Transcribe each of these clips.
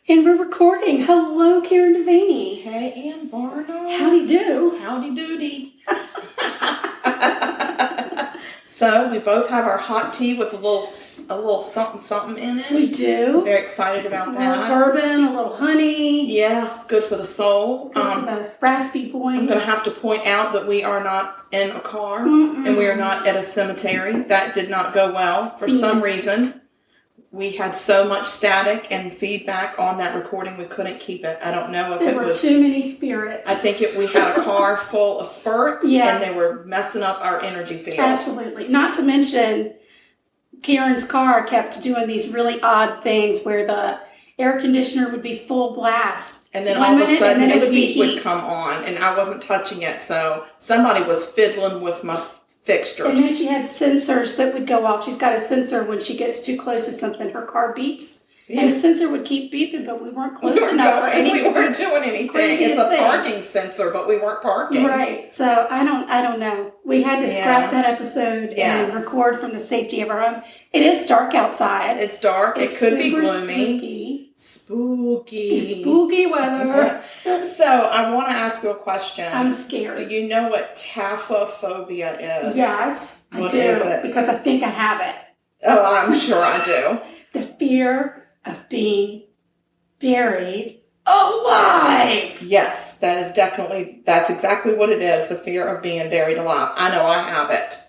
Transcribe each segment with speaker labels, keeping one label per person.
Speaker 1: And we're recording. Hello, Karen Devaney.
Speaker 2: Hey, Ann Barnum.
Speaker 1: Howdy do.
Speaker 2: Howdy doody. So we both have our hot tea with a little something in it.
Speaker 1: We do.
Speaker 2: Very excited about that.
Speaker 1: A little bourbon, a little honey.
Speaker 2: Yeah, it's good for the soul.
Speaker 1: Good for the raspy voice.
Speaker 2: I'm going to have to point out that we are not in a car and we are not at a cemetery. That did not go well for some reason. We had so much static and feedback on that recording, we couldn't keep it. I don't know if
Speaker 1: there were too many spirits.
Speaker 2: I think we had a car full of spirits, and they were messing up our energy field.
Speaker 1: Absolutely. Not to mention, Karen's car kept doing these really odd things where the air conditioner would be full blast.
Speaker 2: And then all of a sudden the heat would come on, and I wasn't touching it, so somebody was fiddling with my fixtures.
Speaker 1: And then she had sensors that would go off. She's got a sensor when she gets too close to something, her car beeps. Yeah. And the sensor would keep beeping, but we weren't close enough for anything.
Speaker 2: We weren't doing anything. It's a parking sensor, but we weren't parking.
Speaker 1: Right. So I don't know. We had to scrap that episode and record from the safety of our home. It is dark outside.
Speaker 2: It's dark. It could be gloomy. Spooky weather. So I want to ask you a question.
Speaker 1: I'm scared.
Speaker 2: Do you know what taphophobia is?
Speaker 1: Yes,
Speaker 2: what
Speaker 1: I do.
Speaker 2: Is it?
Speaker 1: Because I think I have it.
Speaker 2: Oh, I'm sure I do.
Speaker 1: The fear of being buried alive.
Speaker 2: Yes, that's exactly what it is. The fear of being buried alive. I know I have it.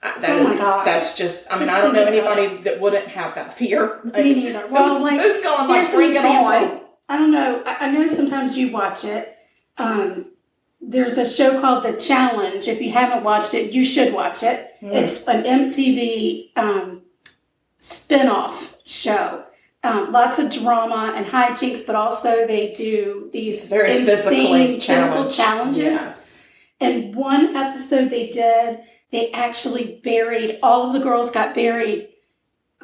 Speaker 1: My God.
Speaker 2: That's just, I don't know anybody that wouldn't have that fear.
Speaker 1: Me neither. Well,
Speaker 2: who's going bring it on?
Speaker 1: I don't know. I know sometimes you watch it. There's a show called The Challenge. If you haven't watched it, you should watch it. It's an MTV spin-off show. Lots of drama and hijinks, but also they do these
Speaker 2: very
Speaker 1: insane physical challenges.
Speaker 2: Yes.
Speaker 1: And one episode they actually buried, all of the girls got buried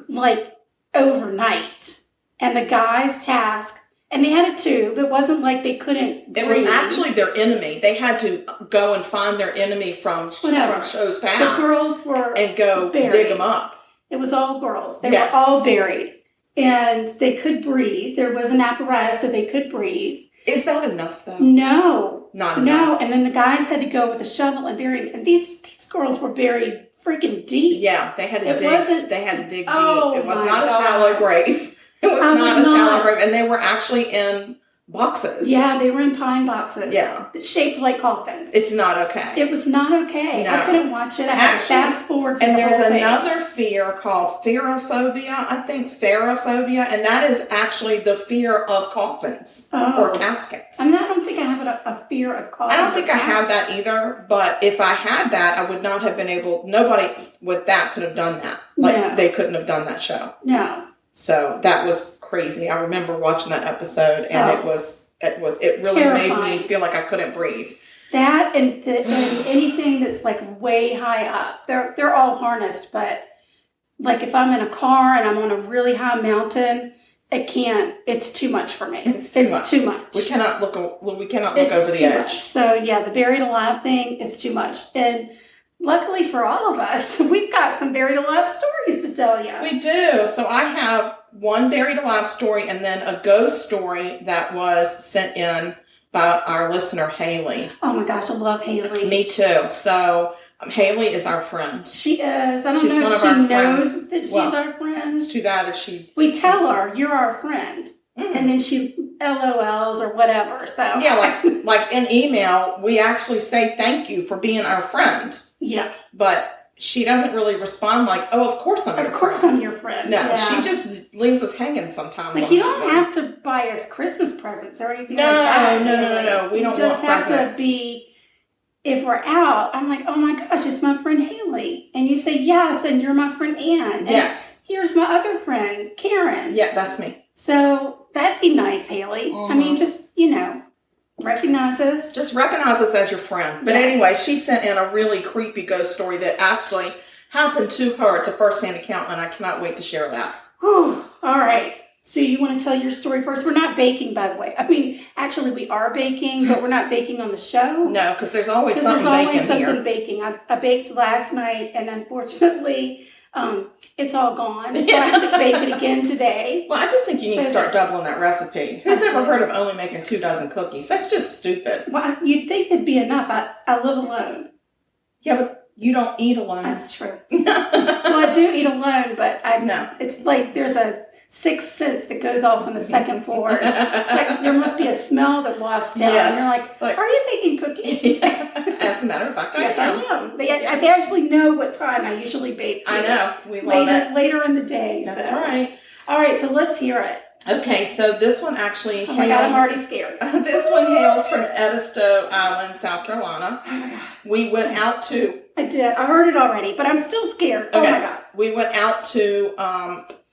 Speaker 1: like overnight. And the guy's task, and they had a tube. It wasn't like they couldn't breathe.
Speaker 2: It was actually their enemy. They had to go and find their enemy from shows past.
Speaker 1: The girls were
Speaker 2: and go
Speaker 1: buried.
Speaker 2: Dig them up.
Speaker 1: It was all girls. They were all buried. And they could breathe. There was an apparatus so they could breathe.
Speaker 2: Is that enough, though?
Speaker 1: No.
Speaker 2: Not enough.
Speaker 1: No, and then the guys had to go with a shovel and bury them. And these girls were buried freaking deep.
Speaker 2: Yeah, they had to dig. They had to dig deep. It was not a shallow grave. It was not a shallow grave. And they were actually in boxes.
Speaker 1: Yeah, they were in pine boxes.
Speaker 2: Yeah.
Speaker 1: Shaped like coffins.
Speaker 2: It's not okay.
Speaker 1: It was not okay. No. I couldn't watch it. I had to fast forward.
Speaker 2: And there's another fear called fearophobia. I think ferophobia. And that is actually the fear of coffins or caskets.
Speaker 1: I don't think I have a fear of coffins.
Speaker 2: I don't think I have that either. But if I had that, I would not have been able, nobody with that could have done that. They couldn't have done that show.
Speaker 1: No.
Speaker 2: So that was crazy. I remember watching that episode, and it really
Speaker 1: terrifying.
Speaker 2: made me feel like I couldn't breathe.
Speaker 1: That and anything that's like way high up, they're all harnessed. But like if I'm in a car and I'm on a really high mountain, it's too much for me. It's too much.
Speaker 2: We cannot look over the edge.
Speaker 1: Much. So yeah, the buried alive thing is too much. And luckily for all of us, we've got some buried alive stories to tell you.
Speaker 2: We do. So I have one buried alive story and then a ghost story that was sent in by our listener, Haley.
Speaker 1: Oh my gosh, I love Haley.
Speaker 2: Me too. So Haley is our friend.
Speaker 1: She is. I don't know if she knows that she's our friend.
Speaker 2: It's too bad if she...
Speaker 1: We tell her, you're our friend. And then she LOLs or whatever. So
Speaker 2: yeah, like in email, we actually say thank you for being our friend.
Speaker 1: Yeah.
Speaker 2: But she doesn't really respond like, oh, of course I'm your friend.
Speaker 1: Of course I'm your friend.
Speaker 2: No, she just leaves us hanging sometimes.
Speaker 1: Like, you don't have to buy us Christmas presents or anything like that.
Speaker 2: No. We don't want presents.
Speaker 1: You just have to be, if we're out, I'm like, oh my gosh, it's my friend Haley. And you say yes, and you're my friend Ann. And
Speaker 2: yes.
Speaker 1: Here's my other friend, Karen.
Speaker 2: Yeah, that's me.
Speaker 1: So that'd be nice, Haley. I mean, just, recognize us.
Speaker 2: Just recognize us as your friend. But anyway, she sent in a really creepy ghost story that actually happened to her. It's a first-hand account, and I cannot wait to share that.
Speaker 1: Whew. All right. So you want to tell your story first? We're not baking, by the way. I mean, actually, we are baking, but we're not baking on the show.
Speaker 2: No, because there's always something baking here.
Speaker 1: I baked last night, and unfortunately, It's all gone, so I had to bake it again today.
Speaker 2: Well, I just think you need to start doubling that recipe. Who's ever heard of only making 2 dozen cookies? That's just stupid.
Speaker 1: Well, you'd think it'd be enough. I live alone.
Speaker 2: Yeah, but you don't eat alone.
Speaker 1: That's true. Well, I do eat alone, but
Speaker 2: No.
Speaker 1: It's like there's a sixth sense that goes off on the second floor. Like, there must be a smell that wafts down.
Speaker 2: Yes.
Speaker 1: And you're like, are you baking cookies?
Speaker 2: Yeah. As a matter of fact,
Speaker 1: yes, I am. They actually know what time I usually bake.
Speaker 2: I know. We love it.
Speaker 1: Later in the day.
Speaker 2: That's right.
Speaker 1: All right, so let's hear it.
Speaker 2: Okay, so this one actually
Speaker 1: Oh my God, I'm already scared.
Speaker 2: This one hails from Edisto Island, South Carolina.
Speaker 1: Oh my God.
Speaker 2: We went out to...
Speaker 1: I did. I heard it already, but I'm still scared.
Speaker 2: Okay.
Speaker 1: Oh my God.
Speaker 2: We went out to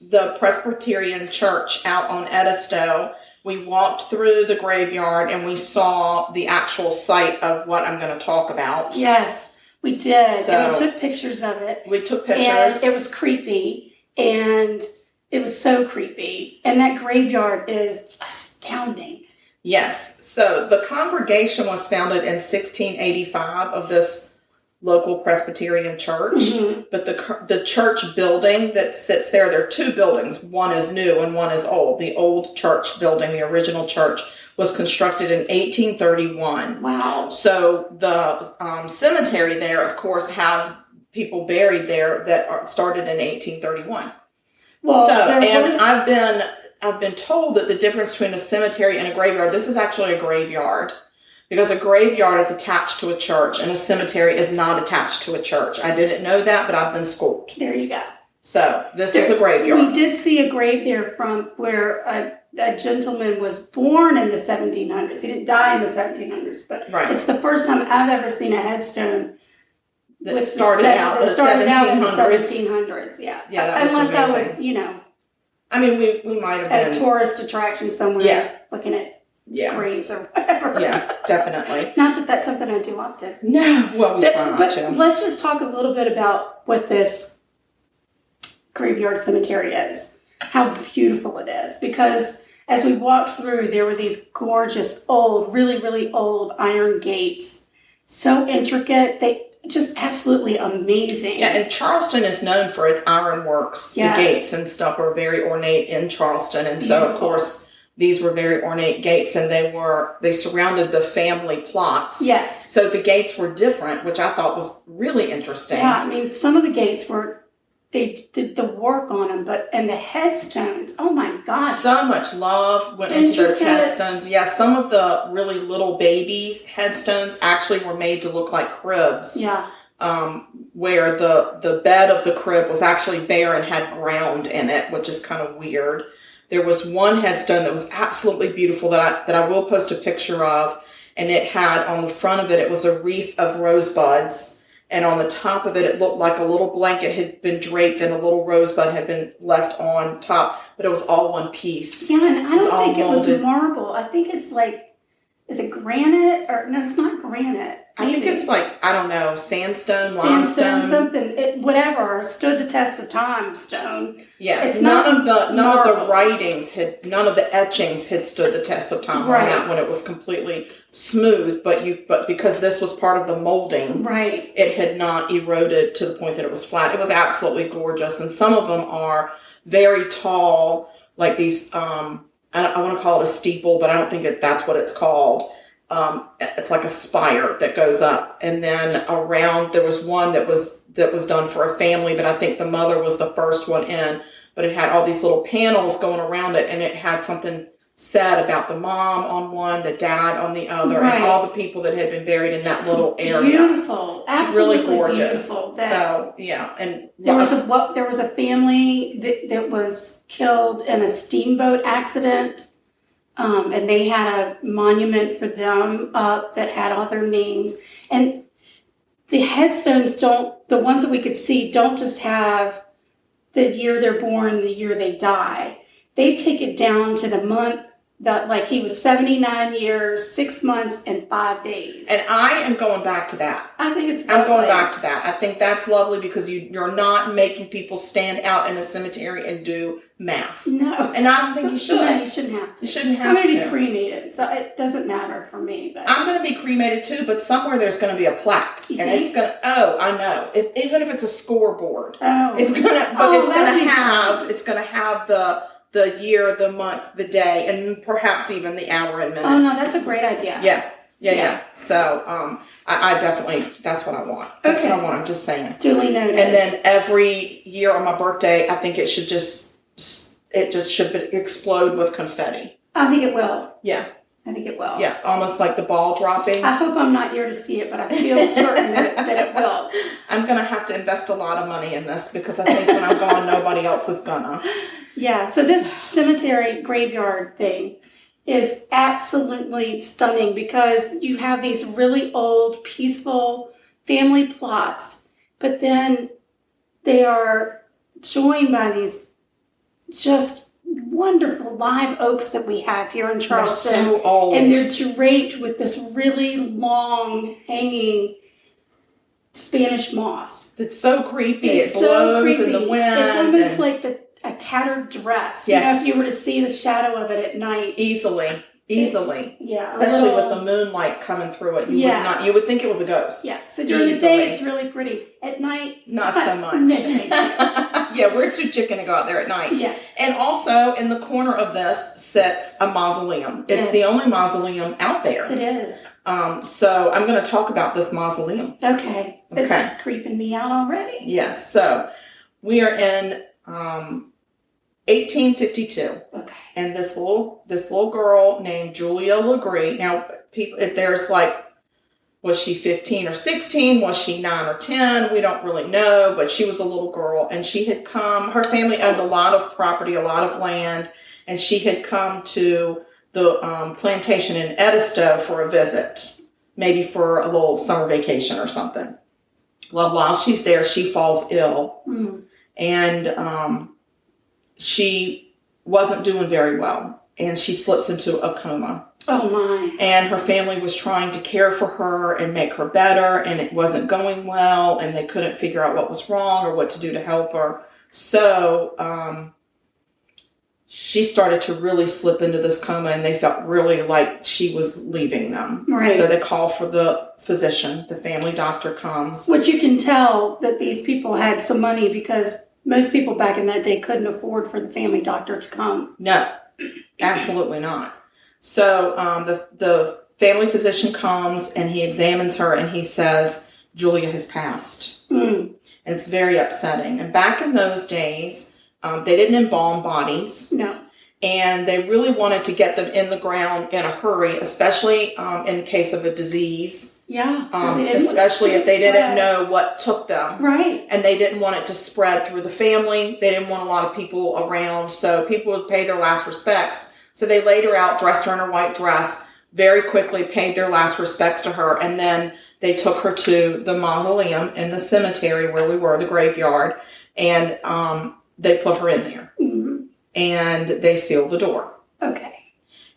Speaker 2: the Presbyterian Church out on Edisto. We walked through the graveyard and we saw the actual site of what I'm going to talk about.
Speaker 1: Yes, we did.
Speaker 2: So,
Speaker 1: and we took pictures of it.
Speaker 2: We took pictures.
Speaker 1: And it was creepy. And it was so creepy. And that graveyard is astounding.
Speaker 2: Yes. So the congregation was founded in 1685 of this local Presbyterian church. Mm-hmm. But the church building that sits there are 2 buildings. One is new and one is old. The old church building, the original church, was constructed in 1831. Wow. So the cemetery there, of course, has people buried there that started in 1831. Well, I've been told that the difference between a cemetery and a graveyard, this is actually a graveyard, because a graveyard is attached to a church and a cemetery is not attached to a church. I didn't know that, but I've been schooled.
Speaker 1: There you go.
Speaker 2: So this was a graveyard.
Speaker 1: We did see a grave there from where a gentleman was born in the 1700s. He didn't die in the 1700s, but It's the first time I've ever seen a headstone
Speaker 2: that started out in the
Speaker 1: 1700s. Yeah.
Speaker 2: That
Speaker 1: Unless
Speaker 2: amazing.
Speaker 1: I was,
Speaker 2: I mean, we might have been
Speaker 1: a tourist attraction somewhere, looking at graves or whatever.
Speaker 2: Yeah, definitely.
Speaker 1: Not that that's something I do often.
Speaker 2: No, well, we try not to.
Speaker 1: But let's just talk a little bit about what this graveyard cemetery is. How beautiful it is. Because as we walked through, there were these gorgeous old, really, really old iron gates. So intricate. They just absolutely amazing.
Speaker 2: Yeah, and Charleston is known for its ironworks.
Speaker 1: Yes.
Speaker 2: The gates and stuff are very ornate in Charleston. And so, of course, these were very ornate gates, and they surrounded the family plots.
Speaker 1: Yes.
Speaker 2: So the gates were different, which I thought was really interesting.
Speaker 1: Yeah, I mean, some of the gates they did the work on them, and the headstones, oh my God.
Speaker 2: So much love went into those headstones. Yeah, some of the really little babies' headstones actually were made to look like cribs.
Speaker 1: Yeah.
Speaker 2: Where the bed of the crib was actually bare and had ground in it, which is kind of weird. There was one headstone that was absolutely beautiful that I will post a picture of, and it had on the front of it was a wreath of rosebuds. And on the top of it, it looked like a little blanket had been draped and a little rosebud had been left on top. But it was all one piece.
Speaker 1: Yeah, and I don't think it was marble. I think it's is it granite? Or no, it's not granite.
Speaker 2: I think it's sandstone, limestone.
Speaker 1: Something. Whatever. Stood the test of time, stone.
Speaker 2: Yes, none of the writings none of the etchings had stood the test of time on that one. It was completely smooth, but because this was part of the molding, it had not eroded to the point that it was flat. It was absolutely gorgeous, and some of them are very tall, like these. I want to call it a steeple, but I don't think that's what it's called. It's like a spire that goes up, and then around there was one that was done for a family, but I think the mother was the first one in. But it had all these little panels going around it, and it had something said about the mom on one, the dad on the other, and all the people that had been buried in that little area.
Speaker 1: Beautiful, absolutely
Speaker 2: really gorgeous.
Speaker 1: Beautiful.
Speaker 2: So yeah, and
Speaker 1: there was a family that was killed in a steamboat accident. And they had a monument for them up that had all their names. And the headstones the ones that we could see don't just have the year they're born, the year they die. They take it down to the month that like he was 79 years, 6 months, and 5 days.
Speaker 2: And I am going back to that.
Speaker 1: I think it's lovely.
Speaker 2: I'm going back to that. I think that's lovely because you're not making people stand out in a cemetery and do math.
Speaker 1: No.
Speaker 2: And I don't think you should.
Speaker 1: No, you shouldn't have to.
Speaker 2: You shouldn't have
Speaker 1: I'm going
Speaker 2: to.
Speaker 1: to be cremated, so it doesn't matter for me. But
Speaker 2: I'm going to be cremated too, but somewhere there's going to be a plaque.
Speaker 1: You
Speaker 2: and
Speaker 1: think?
Speaker 2: it's going to, I know. Even if it's a scoreboard.
Speaker 1: Oh.
Speaker 2: It's going to, but it's going to have the year, the month, the day, and perhaps even the hour and minute.
Speaker 1: Oh, no, that's a great idea.
Speaker 2: Yeah. So, I definitely, that's what I want. That's what I want. I'm just saying.
Speaker 1: Duly noted.
Speaker 2: And then every year on my birthday, I think it should explode with confetti.
Speaker 1: I think it will.
Speaker 2: Yeah.
Speaker 1: I think it will.
Speaker 2: Yeah, almost like the ball dropping.
Speaker 1: I hope I'm not here to see it, but I feel certain that it will.
Speaker 2: I'm going to have to invest a lot of money in this because I think when I'm gone, nobody else is going to.
Speaker 1: Yeah, so this cemetery graveyard thing is absolutely stunning because you have these really old, peaceful family plots, but then they are joined by these just wonderful live oaks that we have here in Charleston.
Speaker 2: They're so old.
Speaker 1: And they're draped with this really long, hanging Spanish moss.
Speaker 2: It's so creepy.
Speaker 1: It's
Speaker 2: it blows
Speaker 1: so
Speaker 2: in the wind.
Speaker 1: It's almost like a tattered dress.
Speaker 2: Yes.
Speaker 1: You know, if you were to see the shadow of it at night.
Speaker 2: Easily.
Speaker 1: Yeah.
Speaker 2: Especially with the moonlight coming through it. You would think it was a ghost.
Speaker 1: Yeah. So during the day, it's really pretty. At night,
Speaker 2: not so much. Yeah, we're too chicken to go out there at night.
Speaker 1: Yeah.
Speaker 2: And also, in the corner of this sits a mausoleum. It's the only mausoleum out there.
Speaker 1: It is.
Speaker 2: So I'm going to talk about this mausoleum.
Speaker 1: Okay. It's creeping me out already.
Speaker 2: Yes. So we are in 1852.
Speaker 1: Okay.
Speaker 2: And this little girl named Julia Legree. Now, there's like, was she 15 or 16? Was she 9 or 10? We don't really know, but she was a little girl, and she had come. Her family owned a lot of property, a lot of land, and she had come to the plantation in Edisto for a visit, maybe for a little summer vacation or something. Well, while she's there, she falls ill, and she wasn't doing very well, and she slips into a coma.
Speaker 1: Oh my.
Speaker 2: And her family was trying to care for her and make her better, and it wasn't going well, and they couldn't figure out what was wrong or what to do to help her. So she started to really slip into this coma, and they felt really like she was leaving them.
Speaker 1: Right.
Speaker 2: So they call for the physician. The family doctor comes.
Speaker 1: Which you can tell that these people had some money because most people back in that day couldn't afford for the family doctor to come.
Speaker 2: No, absolutely not. So the family physician comes and he examines her and he says, Julia has passed. And it's very upsetting. And back in those days, they didn't embalm bodies.
Speaker 1: No.
Speaker 2: And they really wanted to get them in the ground in a hurry, especially in the case of a disease.
Speaker 1: Yeah.
Speaker 2: Especially if they didn't know what took them.
Speaker 1: Right.
Speaker 2: And they didn't want it to spread through the family. They didn't want a lot of people around. So people would pay their last respects. So they laid her out, dressed her in her white dress, very quickly paid their last respects to her. And then they took her to the mausoleum in the cemetery where we were, the graveyard. And they put her in there. And they sealed the door.
Speaker 1: Okay.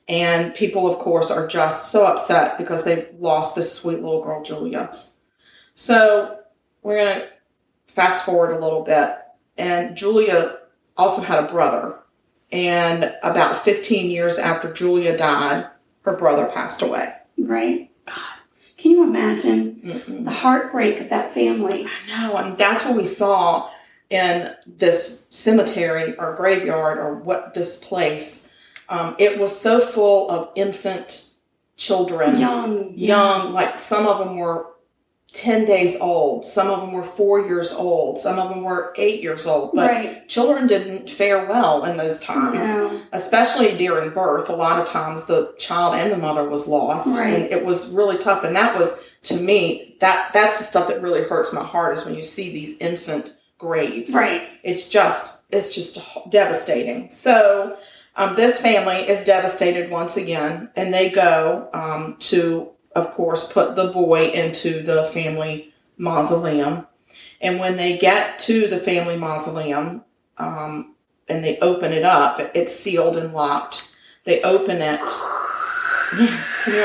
Speaker 2: And people, of course, are just so upset because they've lost this sweet little girl, Julia. So we're going to fast forward a little bit. And Julia also had a brother. And about 15 years after Julia died, her brother passed away.
Speaker 1: Right. God, can you imagine the heartbreak of that family?
Speaker 2: I know. And that's what we saw in this cemetery or graveyard or this place. It was so full of infant children. Young. Like some of them were 10 days old. Some of them were 4 years old. Some of them were 8 years old. But children didn't fare well in those times, especially during birth. A lot of times the child and the mother was lost. And it was really tough. And that was, to me, that's the stuff that really hurts my heart is when you see these infant graves.
Speaker 1: Right.
Speaker 2: It's just devastating. So this family is devastated once again. And they go to, of course, put the boy into the family mausoleum. And when they get to the family mausoleum and they open it up, it's sealed and locked. They open it. Can you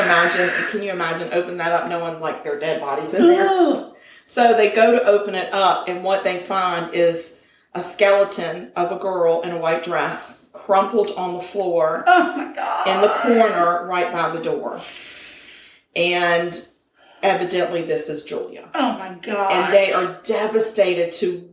Speaker 2: imagine opening that up knowing like their dead bodies in there?
Speaker 1: Oh.
Speaker 2: So they go to open it up, and what they find is a skeleton of a girl in a white dress crumpled on the floor.
Speaker 1: Oh my God.
Speaker 2: In the corner right by the door. And evidently this is Julia.
Speaker 1: Oh my God.
Speaker 2: And they are devastated to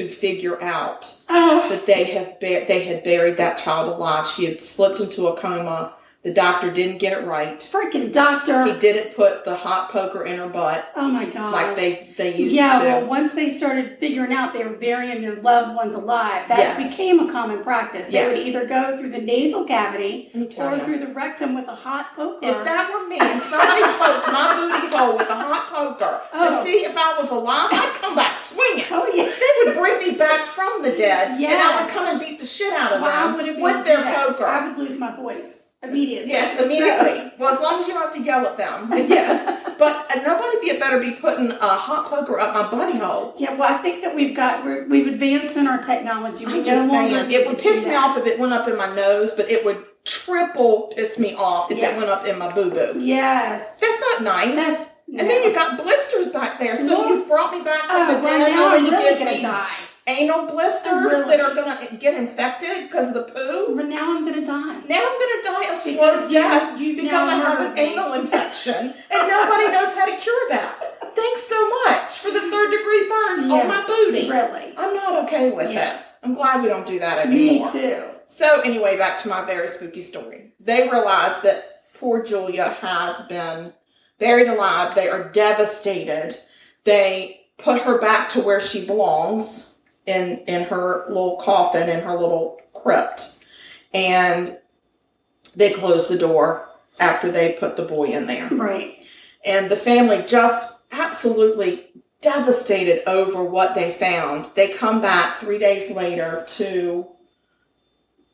Speaker 2: figure out that they had buried that child alive. She had slipped into a coma. The doctor didn't get it right.
Speaker 1: Freaking doctor.
Speaker 2: He didn't put the hot poker in her butt.
Speaker 1: Oh my God.
Speaker 2: Like they used to.
Speaker 1: Yeah, well, once they started figuring out they were burying their loved ones alive, that became a common practice. They would either go through the nasal cavity or through the rectum with a hot poker.
Speaker 2: If that were me and somebody poked my booty hole with a hot poker to see if I was alive, I'd come back swinging.
Speaker 1: Oh, yeah.
Speaker 2: They would bring me back from the dead, and I would come and beat the shit out of them with their poker.
Speaker 1: I would lose my voice. Immediately.
Speaker 2: Yes, immediately. Well, as long as you don't have to yell at them. Yes. But nobody better be putting a hot poker up my buddy hole.
Speaker 1: Yeah, well, I think that we've advanced in our technology.
Speaker 2: I'm just saying, it would piss me off if it went up in my nose, but it would triple piss me off if it went up in my boo-boo.
Speaker 1: Yes.
Speaker 2: That's not nice. And then you've got blisters back there. So you've brought me back from the dead.
Speaker 1: Now I'm
Speaker 2: you
Speaker 1: really
Speaker 2: give
Speaker 1: going to
Speaker 2: me
Speaker 1: die.
Speaker 2: Anal blisters that are going to get infected because of the poo.
Speaker 1: But now I'm going to die.
Speaker 2: Now I'm going to die a slow death because I have an anal infection and nobody knows how to cure that. Thanks so much for the 3rd-degree burns on my booty.
Speaker 1: Really?
Speaker 2: I'm not okay with it. I'm glad we don't do that anymore.
Speaker 1: Me too.
Speaker 2: So anyway, back to my very spooky story. They realized that poor Julia has been buried alive. They are devastated. They put her back to where she belongs. In her little coffin, in her little crypt. And they closed the door after they put the boy in there.
Speaker 1: Right.
Speaker 2: And the family just absolutely devastated over what they found. They come back 3 days later to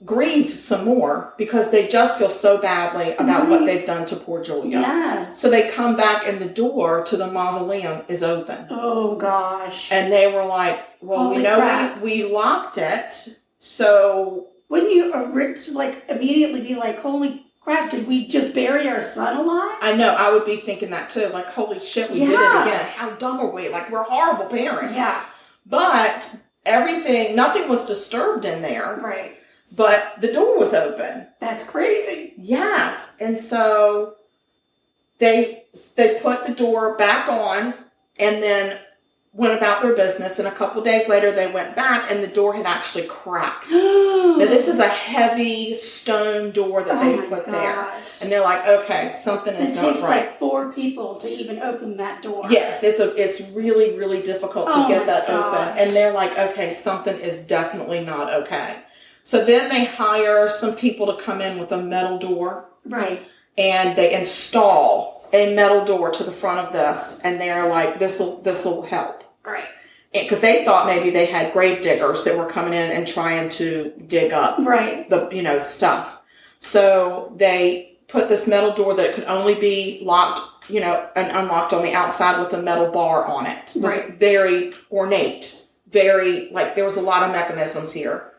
Speaker 2: grieve some more because they just feel so badly about what they've done to poor Julia.
Speaker 1: Yes.
Speaker 2: So they come back and the door to the mausoleum is open.
Speaker 1: Oh gosh.
Speaker 2: And they were like, well,
Speaker 1: Holy crap.
Speaker 2: we locked it, so...
Speaker 1: Wouldn't you immediately be like, holy crap, did we just bury our son alive?
Speaker 2: I know, I would be thinking that too. Like, holy shit, we did it again. How dumb are we? Like, we're horrible parents.
Speaker 1: Yeah.
Speaker 2: But nothing was disturbed in there.
Speaker 1: Right.
Speaker 2: But the door was open.
Speaker 1: That's crazy.
Speaker 2: Yes. And so they put the door back on and then went about their business. And a couple days later, they went back and the door had actually cracked. Now, this is a heavy stone door that they put there. And they're like, okay, something is not right. It takes
Speaker 1: like 4 people to even open that door.
Speaker 2: Yes, it's really, really difficult to get that open. And they're like, okay, something is definitely not okay. So then they hire some people to come in with a metal door.
Speaker 1: Right.
Speaker 2: And they install a metal door to the front of this. And they're like, this will help.
Speaker 1: Right.
Speaker 2: Because they thought maybe they had grave diggers that were coming in and trying to dig up the stuff. So they put this metal door that could only be locked, and unlocked on the outside with a metal bar on it. It was very ornate, there was a lot of mechanisms here.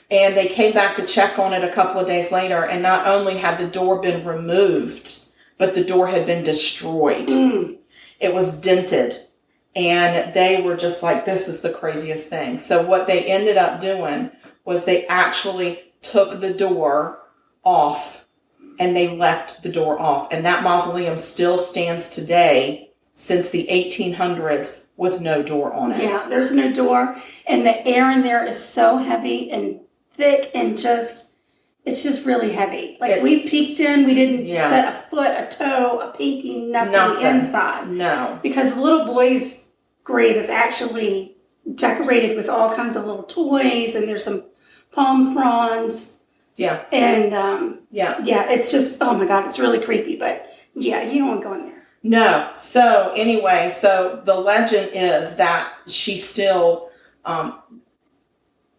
Speaker 2: And they came back to check on it a couple of days later, and not only had the door been removed, but the door had been destroyed. It was dented. And they were just like, this is the craziest thing. So what they ended up doing was they actually took the door off, and they left the door off. And that mausoleum still stands today since the 1800s with no door on it.
Speaker 1: Yeah, there's no door. And the air in there is so heavy and thick and it's just really heavy. Like we peeked in, we didn't set a foot, a toe, a pinky, nothing inside.
Speaker 2: No.
Speaker 1: Because the little boy's grave is actually decorated with all kinds of little toys, and there's some palm fronds.
Speaker 2: Yeah.
Speaker 1: And it's just, oh my God, it's really creepy. But yeah, you don't want to go in there.
Speaker 2: No. So anyway, the legend is that she still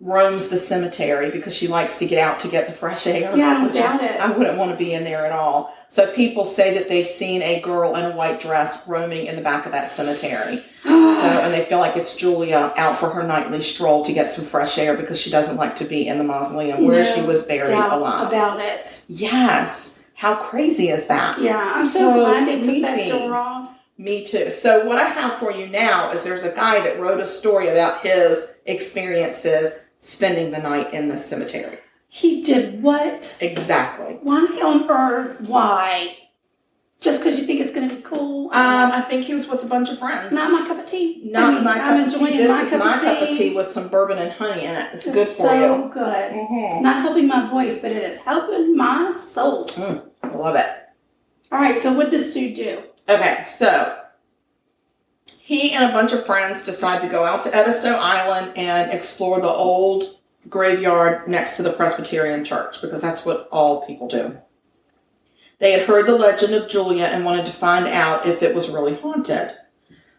Speaker 2: roams the cemetery because she likes to get out to get the fresh air.
Speaker 1: Yeah, I don't doubt it.
Speaker 2: I wouldn't want to be in there at all. So people say that they've seen a girl in a white dress roaming in the back of that cemetery. And they feel like it's Julia out for her nightly stroll to get some fresh air because she doesn't like to be in the mausoleum where she was buried alive.
Speaker 1: About it.
Speaker 2: Yes. How crazy is that?
Speaker 1: Yeah, I'm so glad they took that door off.
Speaker 2: Me too. So what I have for you now is there's a guy that wrote a story about his experiences spending the night in the cemetery.
Speaker 1: He did what?
Speaker 2: Exactly.
Speaker 1: Why on earth? Why? Just because you think it's going to be cool?
Speaker 2: I think he was with a bunch of friends.
Speaker 1: Not my cup of tea.
Speaker 2: Not my cup of tea. This is my cup of tea with some bourbon and honey in it. It's good for you.
Speaker 1: So good. It's not helping my voice, but it is helping my soul.
Speaker 2: I love it.
Speaker 1: All right, so what did this dude do?
Speaker 2: Okay, so he and a bunch of friends decide to go out to Edisto Island and explore the old graveyard next to the Presbyterian church because that's what all people do. They had heard the legend of Julia and wanted to find out if it was really haunted.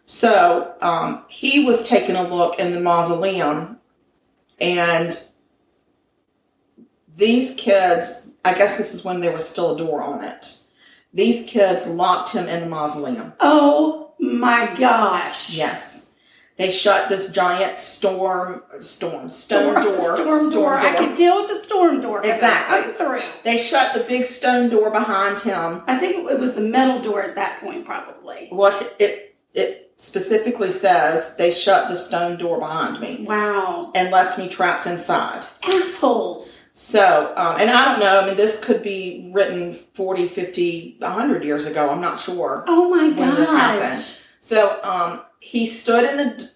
Speaker 2: So he was taking a look in the mausoleum, and these kids, I guess this is when there was still a door on it, these kids locked him in the mausoleum.
Speaker 1: Oh my gosh.
Speaker 2: Yes. They shut this giant stone door.
Speaker 1: Storm door. I could deal with the storm door.
Speaker 2: Exactly.
Speaker 1: Through.
Speaker 2: They shut the big stone door behind him.
Speaker 1: I think it was the metal door at that point, probably.
Speaker 2: What it specifically says, they shut the stone door behind me.
Speaker 1: Wow.
Speaker 2: And left me trapped inside.
Speaker 1: Assholes.
Speaker 2: So, and I don't know, I mean, this could be written 40, 50, 100 years ago. I'm not sure.
Speaker 1: Oh my gosh.
Speaker 2: When this happened. So, he stood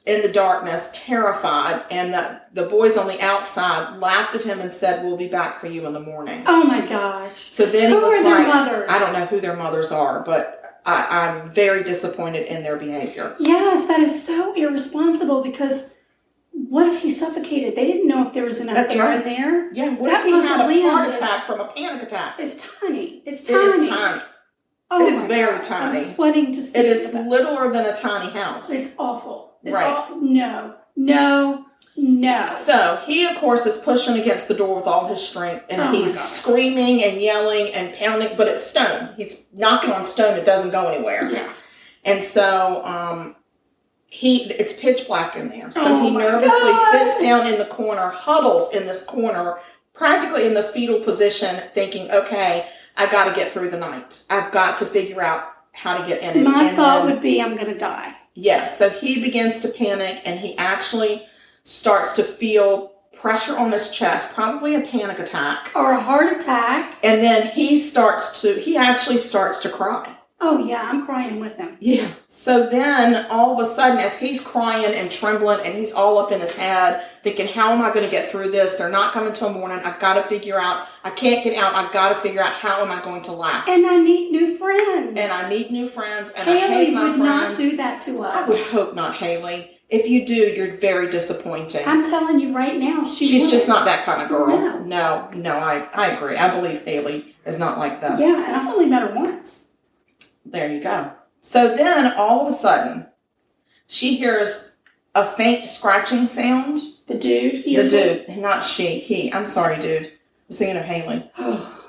Speaker 2: in the darkness, terrified, and the boys on the outside laughed at him and said, "We'll be back for you in the morning."
Speaker 1: Oh my gosh!
Speaker 2: So then
Speaker 1: who
Speaker 2: he was
Speaker 1: are
Speaker 2: like,
Speaker 1: their mothers?
Speaker 2: "I don't know who their mothers are, but I'm very disappointed in their behavior."
Speaker 1: Yes, that is so irresponsible because what if he suffocated? They didn't know if there was enough air in there.
Speaker 2: Yeah, what if he had a heart attack from a panic attack?
Speaker 1: It's tiny. It's
Speaker 2: It
Speaker 1: tiny.
Speaker 2: is tiny.
Speaker 1: Oh,
Speaker 2: it is very tiny.
Speaker 1: I'm sweating just
Speaker 2: it is littler than a tiny house.
Speaker 1: It's awful. It's
Speaker 2: right.
Speaker 1: No.
Speaker 2: So he, of course, is pushing against the door with all his strength, and he's screaming and yelling and pounding, but it's stone. He's knocking on stone that doesn't go anywhere.
Speaker 1: Yeah.
Speaker 2: And so it's pitch black in there. So he nervously sits down in the corner, huddles in this corner, practically in the fetal position, thinking, okay, I got to get through the night. I've got to figure out how to get in.
Speaker 1: My thought would be, I'm going to die.
Speaker 2: Yes. So he begins to panic, and he actually starts to feel pressure on his chest, probably a panic attack.
Speaker 1: Or a heart attack.
Speaker 2: And then he actually starts to cry.
Speaker 1: Oh, yeah, I'm crying with him.
Speaker 2: Yeah. So then all of a sudden, as he's crying and trembling and he's all up in his head, thinking, how am I going to get through this? They're not coming till morning. I've got to figure out. I can't get out. I've got to figure out how am I going to last.
Speaker 1: And I need new friends.
Speaker 2: And I need new friends. And
Speaker 1: Haley
Speaker 2: I hate my
Speaker 1: would
Speaker 2: friends.
Speaker 1: not do that to us.
Speaker 2: I would hope not, Haley. If you do, you're very disappointing.
Speaker 1: I'm telling you right now, she's
Speaker 2: just not that kind of girl.
Speaker 1: No,
Speaker 2: I agree. I believe Haley is not like this.
Speaker 1: Yeah, and I've only met her once.
Speaker 2: There you go. So then, all of a sudden, she hears a faint scratching sound.
Speaker 1: The dude?
Speaker 2: The dude. Not she. He. I'm sorry, dude. I was thinking of Haley.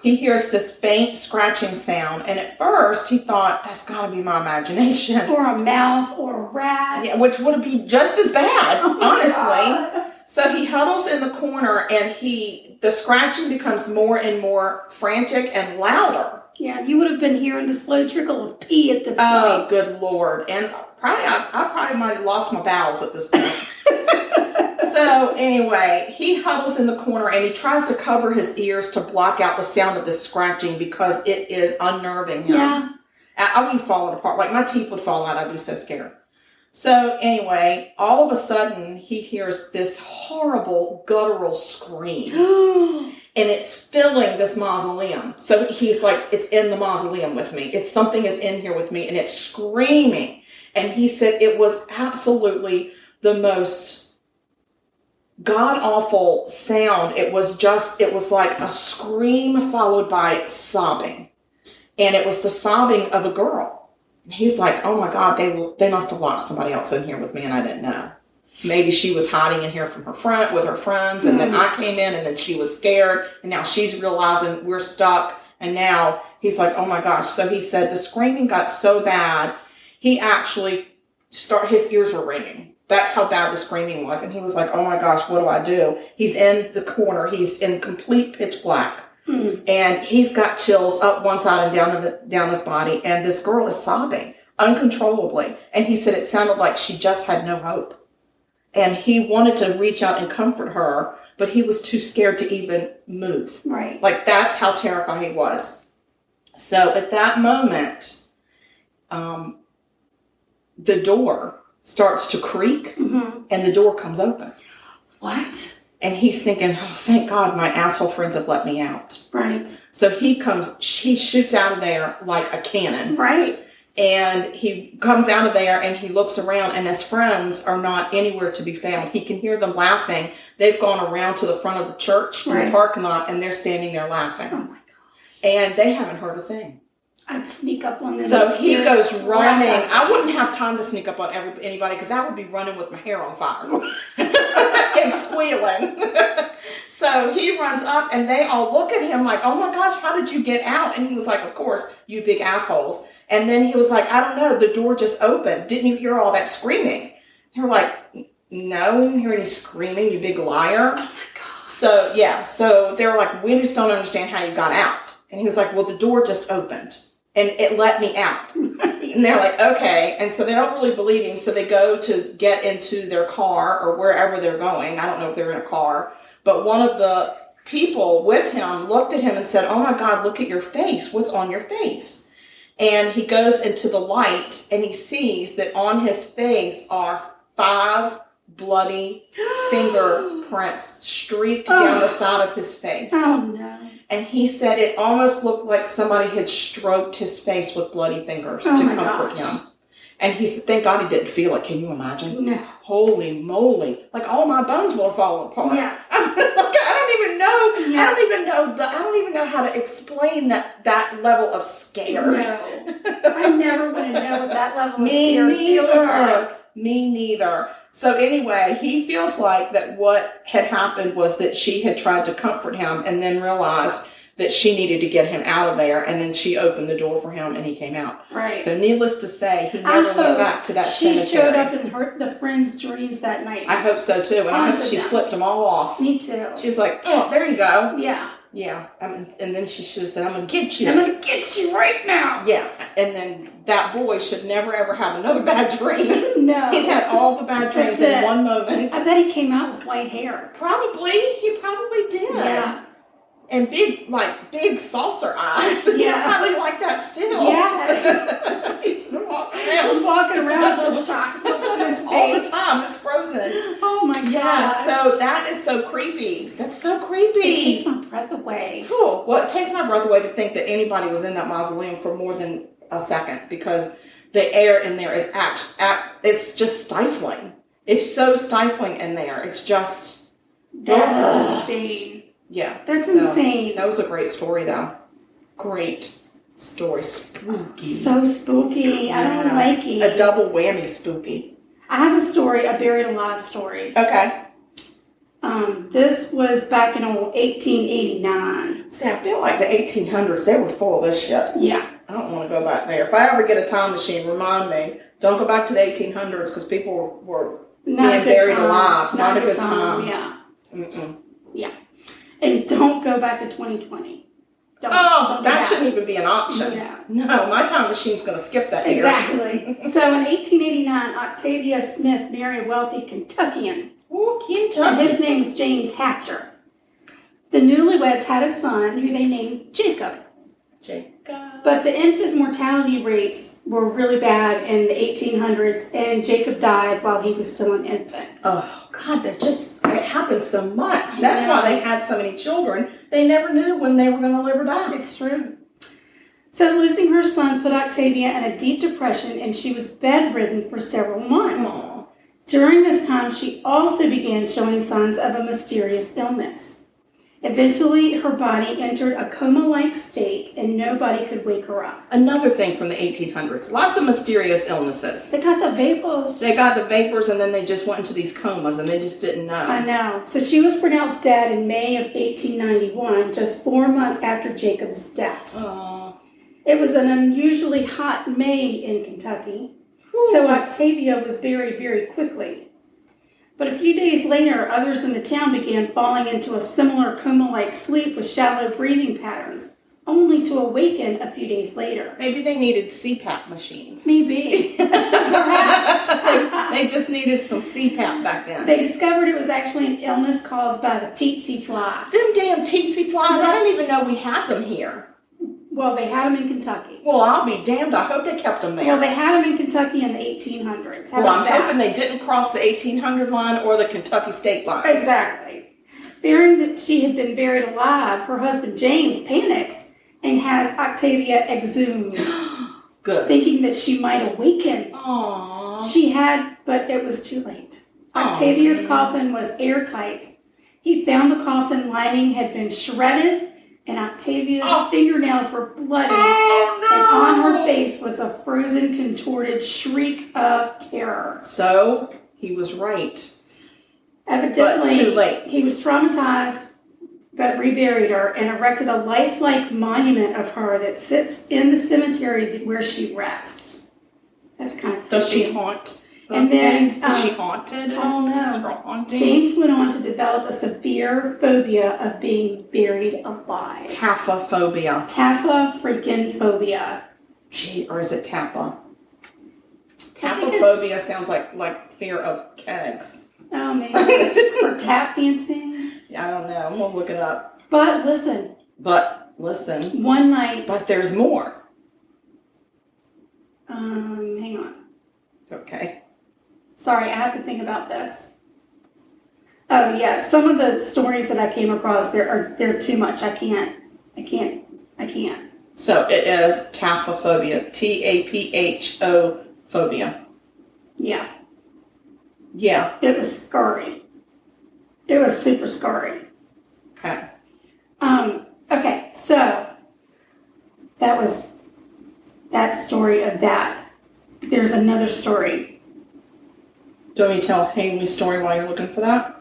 Speaker 2: He hears this faint scratching sound, and at first, he thought, that's got to be my imagination.
Speaker 1: Or a mouse or a rat.
Speaker 2: Yeah, which would be just as bad, honestly.
Speaker 1: God.
Speaker 2: So he huddles in the corner, and the scratching becomes more and more frantic and louder.
Speaker 1: Yeah, you would have been hearing the slow trickle of pee at this point.
Speaker 2: Oh, good Lord. And I probably might have lost my bowels at this point. So anyway, he huddles in the corner and he tries to cover his ears to block out the sound of the scratching because it is unnerving him.
Speaker 1: Yeah.
Speaker 2: I would be falling apart. Like my teeth would fall out. I'd be so scared. So anyway, all of a sudden he hears this horrible guttural scream. And it's filling this mausoleum. So he's like, it's in the mausoleum with me. It's something that's in here with me. And it's screaming. And he said it was absolutely the most god-awful sound. It was like a scream followed by sobbing. And it was the sobbing of a girl. And he's like, oh my God, they must have locked somebody else in here with me and I didn't know. maybe she was hiding in here from with her friends, and then I came in, and then she was scared, and now she's realizing we're stuck, and now he's like, oh my gosh. So he said the screaming got so bad, he actually his ears were ringing. That's how bad the screaming was. And he was like, oh my gosh, what do I do? He's in the corner. He's in complete pitch black. And he's got chills up one side and down his body. And this girl is sobbing uncontrollably. And he said it sounded like she just had no hope. And he wanted to reach out and comfort her, but he was too scared to even move.
Speaker 1: Right.
Speaker 2: Like, that's how terrified he was. So at that moment, the door starts to creak, and the door comes open.
Speaker 1: What?
Speaker 2: And he's thinking, oh, thank God my asshole friends have let me out.
Speaker 1: Right.
Speaker 2: So he shoots out of there like a cannon.
Speaker 1: Right.
Speaker 2: And he comes out of there, and he looks around, and his friends are not anywhere to be found. He can hear them laughing. They've gone around to the front of the church in the parking lot, and they're standing there laughing. Oh, my God. And they haven't heard a thing.
Speaker 1: I'd sneak up on them.
Speaker 2: So he goes running. I wouldn't have time to sneak up on anybody, because I would be running with my hair on fire and squealing. So he runs up, and they all look at him like, oh my gosh, how did you get out? And he was like, of course, you big assholes. And then he was like, I don't know, the door just opened. Didn't you hear all that screaming? They were like, no, we didn't hear any screaming, you big liar. Oh my God. So yeah, so they were like, we just don't understand how you got out. And he was like, well, the door just opened. And it let me out. And they're like, okay. And so they don't really believe him. So they go to get into their car or wherever they're going. I don't know if they're in a car. But one of the people with him looked at him and said, oh my God, look at your face. What's on your face? And he goes into the light, and he sees that on his face are 5 bloody fingerprints streaked down the side of his face.
Speaker 1: Oh no.
Speaker 2: And he said it almost looked like somebody had stroked his face with bloody fingers to comfort him. And he said, thank God he didn't feel it. Can you imagine?
Speaker 1: No.
Speaker 2: Holy moly. Like, all my bones will fall apart.
Speaker 1: Yeah.
Speaker 2: I don't even know. Yeah. I don't even know how to explain that level of scared.
Speaker 1: No. I never want to know what that level of scared feels like.
Speaker 2: Me neither. So anyway, he feels like that what had happened was that she had tried to comfort him and then realized that she needed to get him out of there, and then she opened the door for him and he came out.
Speaker 1: Right.
Speaker 2: So needless to say, he never went back to that cemetery.
Speaker 1: She showed up in the friends' dreams that night.
Speaker 2: I hope so too, and I hope she flipped them all off.
Speaker 1: Me too.
Speaker 2: She was like, oh, there you go.
Speaker 1: Yeah.
Speaker 2: Yeah. And then she should have said, I'm going to get you.
Speaker 1: I'm going to get you right now.
Speaker 2: Yeah. And then that boy should never ever have another bad dream.
Speaker 1: No.
Speaker 2: He's had all the bad dreams in one moment.
Speaker 1: I bet he came out with white hair.
Speaker 2: Probably. He probably did.
Speaker 1: Yeah.
Speaker 2: And big saucer eyes.
Speaker 1: Yeah.
Speaker 2: Probably like that still.
Speaker 1: Yes.
Speaker 2: He's
Speaker 1: walking around with a shocked look on his face.
Speaker 2: All the time. It's frozen.
Speaker 1: Oh my God.
Speaker 2: Yeah, so that is so creepy. That's so creepy.
Speaker 1: It takes my breath away.
Speaker 2: Cool. Well, it takes my breath away to think that anybody was in that mausoleum for more than a second, because the air in there is it's just stifling. It's so stifling in there. It's just...
Speaker 1: That's insane.
Speaker 2: Yeah.
Speaker 1: That's insane.
Speaker 2: That was a great story, though. Great story. Spooky.
Speaker 1: So spooky. I don't like it.
Speaker 2: A double whammy spooky.
Speaker 1: I have a story, a buried alive story.
Speaker 2: Okay.
Speaker 1: This was back in 1889.
Speaker 2: See, I feel like the 1800s, they were full of this shit.
Speaker 1: Yeah.
Speaker 2: I don't want to go back there. If I ever get a time machine, remind me. Don't go back to the 1800s, because people were being buried alive. Not a good time.
Speaker 1: Yeah.
Speaker 2: Mm-mm.
Speaker 1: Yeah. And don't go back to 2020. Don't
Speaker 2: that shouldn't even be an option.
Speaker 1: Yeah.
Speaker 2: No, my time machine's going to skip that year.
Speaker 1: Exactly. So in 1889, Octavia Smith married a wealthy Kentuckian.
Speaker 2: Oh, Kentucky.
Speaker 1: And his name was James Hatcher. The newlyweds had a son who they named Jacob. But the infant mortality rates were really bad in the 1800s, and Jacob died while he was still an infant.
Speaker 2: Oh, God, it happens so much. That's why they had so many children. They never knew when they were going to live or die.
Speaker 1: It's true. So losing her son put Octavia in a deep depression, and she was bedridden for several months.
Speaker 2: Aww.
Speaker 1: During this time, she also began showing signs of a mysterious illness. Eventually, her body entered a coma-like state and nobody could wake her up.
Speaker 2: Another thing from the 1800s. Lots of mysterious illnesses.
Speaker 1: They got the vapors.
Speaker 2: They got the vapors and then they just went into these comas and they just didn't know.
Speaker 1: I know. So she was pronounced dead in May of 1891, just 4 months after Jacob's death.
Speaker 2: Aww.
Speaker 1: It was an unusually hot May in Kentucky, so Octavia was buried very quickly. But a few days later, others in the town began falling into a similar coma-like sleep with shallow breathing patterns, only to awaken a few days later.
Speaker 2: Maybe they needed CPAP machines.
Speaker 1: Maybe. Perhaps.
Speaker 2: They just needed some CPAP back then.
Speaker 1: They discovered it was actually an illness caused by the tsetse fly.
Speaker 2: Them damn tsetse flies, I didn't even know we had them here.
Speaker 1: Well, they had them in Kentucky.
Speaker 2: Well, I'll be damned. I hope they kept them there.
Speaker 1: Well, they had them in Kentucky in the 1800s.
Speaker 2: Well, I'm hoping they didn't cross the 1800 line or the Kentucky state line.
Speaker 1: Exactly. Fearing that she had been buried alive, her husband James panics and has Octavia exhumed.
Speaker 2: Good.
Speaker 1: Thinking that she might awaken.
Speaker 2: Aww.
Speaker 1: She had, but it was too late. Octavia's coffin was airtight. He found the coffin lining had been shredded, and Octavia's fingernails were bloody, and on her face was a frozen, contorted shriek of terror.
Speaker 2: So, he was right.
Speaker 1: Evidently,
Speaker 2: but too late.
Speaker 1: He was traumatized, but reburied her and erected a lifelike monument of her that sits in the cemetery where she rests. That's kind of
Speaker 2: Does she haunt?
Speaker 1: And then,
Speaker 2: is she haunted?
Speaker 1: Oh no.
Speaker 2: Is her haunting?
Speaker 1: James went on to develop a severe phobia of being buried alive.
Speaker 2: Taphophobia.
Speaker 1: Tapha freaking phobia.
Speaker 2: Gee, or is it tappa? Taphophobia sounds like fear of kegs.
Speaker 1: Oh man. Or tap dancing.
Speaker 2: I don't know. I'm gonna look it up.
Speaker 1: But listen. One night.
Speaker 2: But there's more.
Speaker 1: Hang on.
Speaker 2: Okay.
Speaker 1: Sorry, I have to think about this. Oh yeah, some of the stories that I came across they're too much. I can't.
Speaker 2: So it is taphophobia. TAPHO phobia.
Speaker 1: Yeah.
Speaker 2: Yeah.
Speaker 1: It was scary. It was super scary.
Speaker 2: Okay.
Speaker 1: Okay, so that was that story of that. There's another story.
Speaker 2: Do you want me to tell Haley's story while you're looking for that?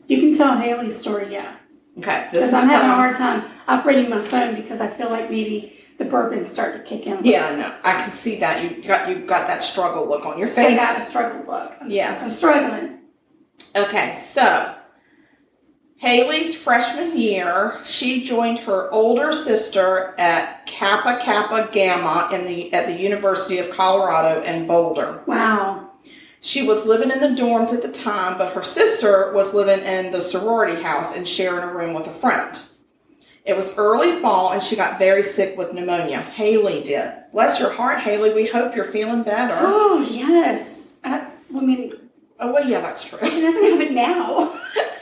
Speaker 1: You can tell Haley's story, yeah.
Speaker 2: Okay.
Speaker 1: Because I'm having a hard time operating my phone because I feel like maybe the bourbon's starting to kick in.
Speaker 2: Yeah, I know. I can see that. You got that struggle look on your face.
Speaker 1: I got a struggle look.
Speaker 2: Yes.
Speaker 1: I'm struggling.
Speaker 2: Okay, so Haley's freshman year, she joined her older sister at Kappa Kappa Gamma at the University of Colorado in Boulder.
Speaker 1: Wow.
Speaker 2: She was living in the dorms at the time, but her sister was living in the sorority house and sharing a room with a friend. It was early fall, and she got very sick with pneumonia. Haley did. Bless your heart, Haley. We hope you're feeling better.
Speaker 1: Oh, yes.
Speaker 2: Oh, well, yeah, that's true.
Speaker 1: She doesn't have it now.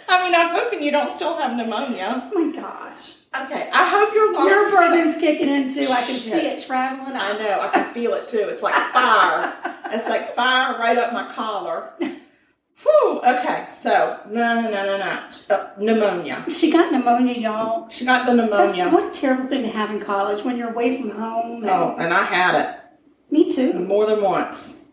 Speaker 2: I'm hoping you don't still have pneumonia.
Speaker 1: Oh, my gosh.
Speaker 2: Okay, I hope your lungs...
Speaker 1: Your bourbon's kicking in, too. I can see it traveling up.
Speaker 2: I know. I can feel it, too. It's like fire. It's like fire right up my collar. Whew. Okay, so, pneumonia.
Speaker 1: She got pneumonia, y'all.
Speaker 2: She got the pneumonia.
Speaker 1: What a terrible thing to have in college when you're away from home.
Speaker 2: And I had it.
Speaker 1: Me too.
Speaker 2: More than once.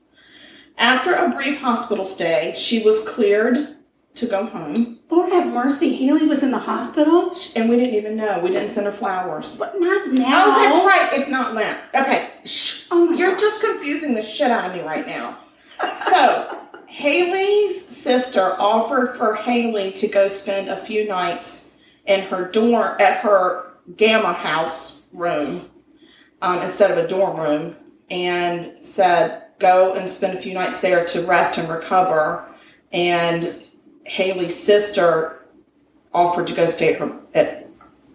Speaker 2: After a brief hospital stay, she was cleared to go home.
Speaker 1: Lord have mercy. Haley was in the hospital?
Speaker 2: And we didn't even know. We didn't send her flowers.
Speaker 1: But not now.
Speaker 2: Oh, that's right. It's not Lent. Okay. Shh.
Speaker 1: Oh my
Speaker 2: You're
Speaker 1: gosh.
Speaker 2: just confusing the shit out of me right now. So, Haley's sister offered for Haley to go spend a few nights in her dorm, at her Gamma house room, instead of a dorm room, and said, go and spend a few nights there to rest and recover. And Haley's sister offered to go stay at